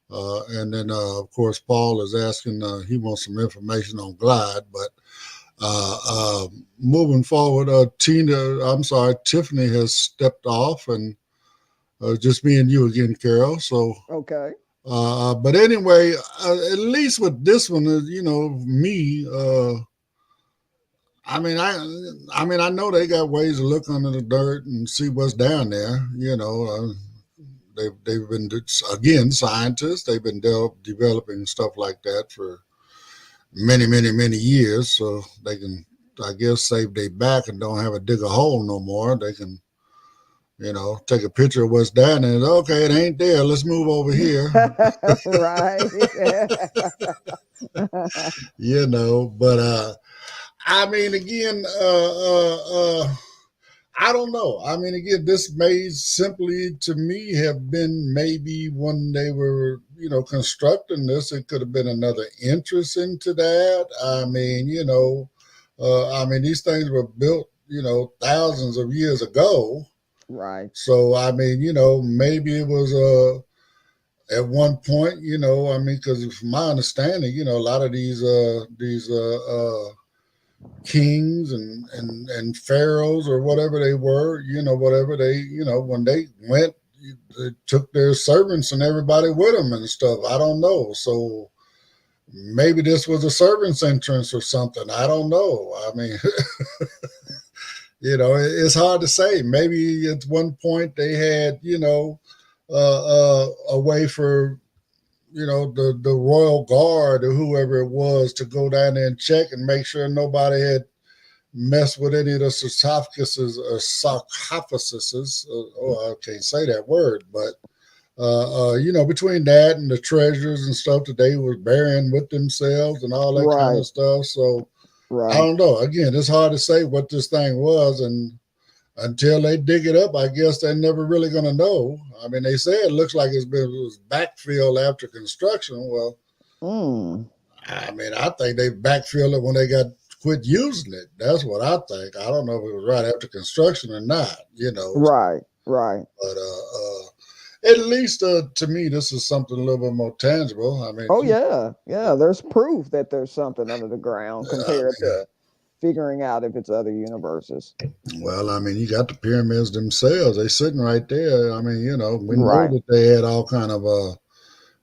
S3: And then, of course, Paul is asking. He wants some information on Glide, but. Moving forward, Tiffany has stepped off, and just me and you again, Carol. So,
S4: Okay.
S3: but anyway, at least with this one, me. I know they got ways to look under the dirt and see what's down there. They've been, again, scientists. They've been developing stuff like that for many years, so they can, I guess, save their back and don't have to dig a hole no more. They can, take a picture of what's down there. Okay, it ain't there. Let's move over here.
S4: Right.
S3: But I mean, again, I don't know. I mean, again, this may simply, to me, have been maybe when they were, constructing this, it could have been another interest into that. I mean, these things were built, thousands of years ago.
S4: Right.
S3: So, I mean, maybe it was at one point, because from my understanding, a lot of these kings and pharaohs or whatever they were, whatever they, when they went, they took their servants and everybody with them and stuff. I don't know. So maybe this was a servant's entrance or something. I don't know. I mean, it's hard to say. Maybe at one point they had, a way for, the royal guard or whoever it was to go down there and check and make sure nobody had messed with any of the sarcophaguses. I can't say that word, but between that and the treasures and stuff that they were burying with themselves and all that kind of stuff. So I don't know. Again, it's hard to say what this thing was, and until they dig it up, I guess they're never really going to know. I mean, they say it looks like it was backfilled after construction. Well, I mean, I think they backfilled it when they quit using it. That's what I think. I don't know if it was right after construction or not,
S4: Right.
S3: But at least to me, this is something a little bit more tangible. I mean,
S4: yeah. There's proof that there's something under the ground compared to figuring out if it's other universes.
S3: Well, I mean, you got the pyramids themselves. They're sitting right there. I mean, we know that they had all kind of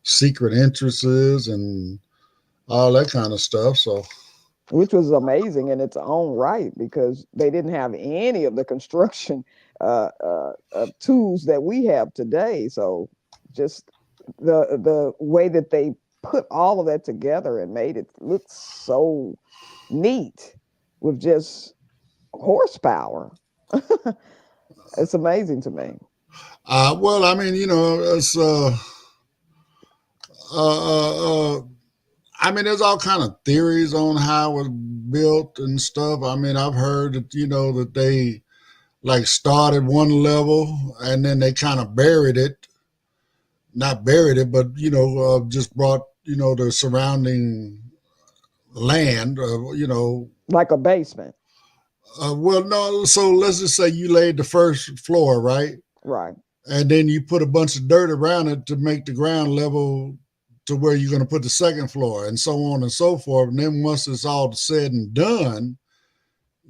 S3: secret entrances and all that kind of stuff. So,
S4: which was amazing in its own right, because they didn't have any of the construction tools that we have today. So just the way that they put all of that together and made it look so neat with just horsepower. It's amazing to me.
S3: Well, I mean, it's I mean, there's all kind of theories on how it was built and stuff. I mean, I've heard that, that they like started one level and then they kind of not buried it, but, just brought, the surrounding land,
S4: like a basement.
S3: Well, no. So let's just say you laid the first floor, right?
S4: Right.
S3: And then you put a bunch of dirt around it to make the ground level to where you're going to put the second floor, and so on and so forth. And then once it's all said and done,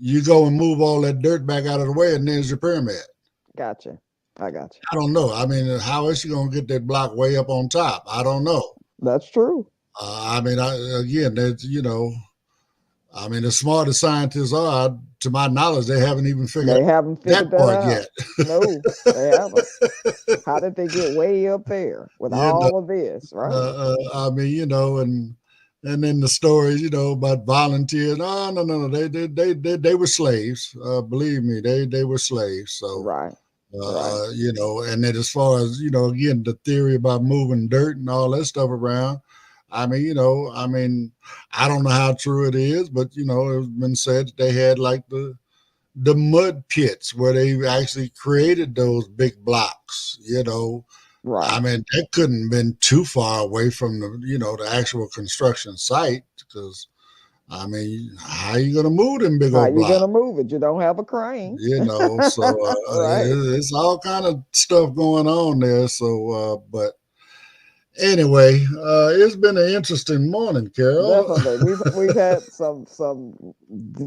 S3: you go and move all that dirt back out of the way, and there's your pyramid.
S4: Gotcha. I got you.
S3: I don't know. I mean, how is she going to get that block way up on top? I don't know.
S4: That's true.
S3: I mean, that's, I mean, as smart as scientists are, to my knowledge, they haven't even figured that part
S4: out
S3: yet.
S4: No, they haven't. How did they get way up there with all of this, right?
S3: I mean, and then the stories, about volunteers. No. They were slaves. Believe me, they were slaves. So
S4: right.
S3: And then as far as again, the theory about moving dirt and all that stuff around. I mean, I don't know how true it is, but it's been said that they had like the mud pits where they actually created those big blocks.
S4: Right.
S3: I mean, that couldn't have been too far away from the actual construction site, because I mean, how are you going to move them big old blocks? How
S4: you going to move it? You don't have a crane.
S3: So right. It's all kind of stuff going on there. So, but anyway, it's been an interesting morning, Carol.
S4: Definitely. We've had some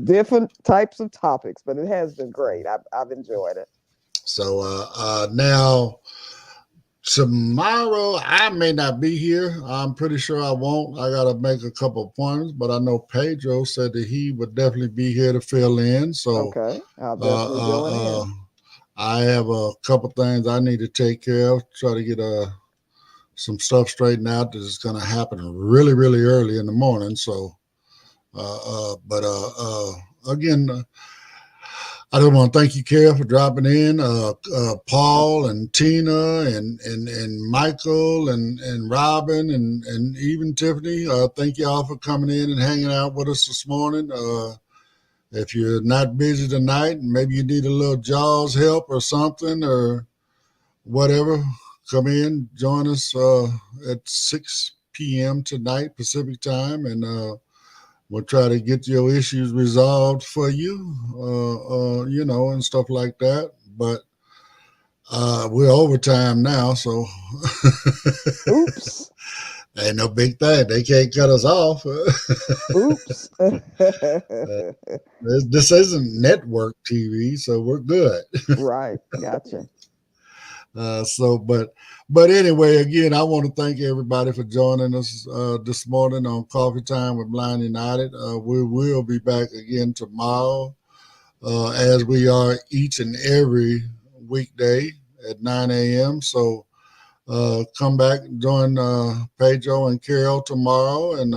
S4: different types of topics, but it has been great. I've enjoyed it.
S3: So now tomorrow I may not be here. I'm pretty sure I won't. I got to make a couple appointments, but I know Pedro said that he would definitely be here to fill in. So
S4: okay, I'll definitely join in.
S3: I have a couple things I need to take care of. Try to get some stuff straightened out that is going to happen really, really early in the morning. So, again, I just want to thank you, Carol, for dropping in. Paul and Tina and Michael and Robin and even Tiffany. Thank you all for coming in and hanging out with us this morning. If you're not busy tonight, maybe you need a little JAWS help or something or whatever, come in, join us at 6 p.m. tonight, Pacific time, and we'll try to get your issues resolved for you, and stuff like that. But we're overtime now, so
S4: oops.
S3: Ain't no big thing. They can't cut us off.
S4: Oops.
S3: This isn't network TV, so we're good.
S4: Right. Gotcha.
S3: But anyway, again, I want to thank everybody for joining us this morning on Coffee Time with Blind United. We will be back again tomorrow, as we are each and every weekday at 9 a.m. So come back, join Pedro and Carol tomorrow, and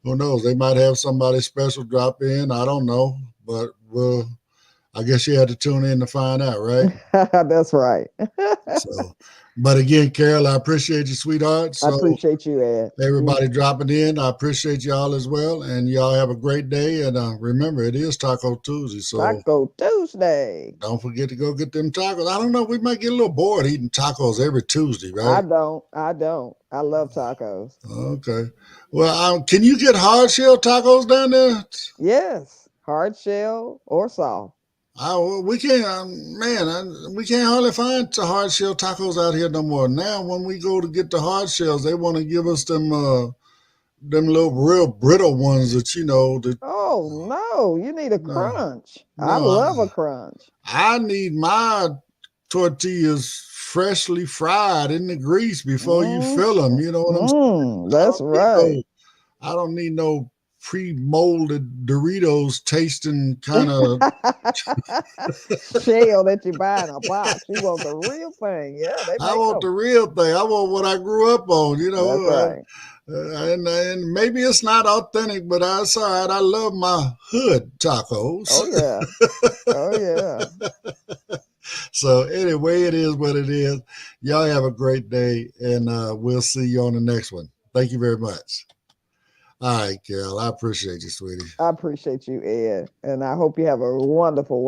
S3: who knows, they might have somebody special drop in. I don't know, but I guess you had to tune in to find out, right?
S4: That's right.
S3: So, but again, Carol, I appreciate you, sweetheart. So
S4: I appreciate you, Ed.
S3: everybody dropping in, I appreciate y'all as well. And y'all have a great day. And remember, it is Taco Tuesday. So
S4: Taco Tuesday.
S3: don't forget to go get them tacos. I don't know. We might get a little bored eating tacos every Tuesday,
S4: I
S3: right?
S4: don't. I love tacos.
S3: Okay. Well, can you get hard shell tacos down there?
S4: Yes, hard shell or soft.
S3: We can't, we can't hardly find hard shell tacos out here no more. Now, when we go to get the hard shells, they want to give us them little real brittle ones that
S4: Oh no, you need a crunch. I
S3: no,
S4: love a crunch.
S3: I need my tortillas freshly fried in the grease before you fill them. You know what I'm saying?
S4: That's right.
S3: I don't need no pre-molded Doritos tasting kind of
S4: shell that you buy in a box. You want the real thing. Yeah,
S3: I want the real thing. I want what I grew up on,
S4: That's right.
S3: And maybe it's not authentic, but that's all right. I love my hood tacos.
S4: Oh yeah. Oh yeah.
S3: So anyway, it is what it is. Y'all have a great day, and we'll see you on the next one. Thank you very much. All right, Carol, I appreciate you, sweetie.
S4: I appreciate you, Ed. And I hope you have a wonderful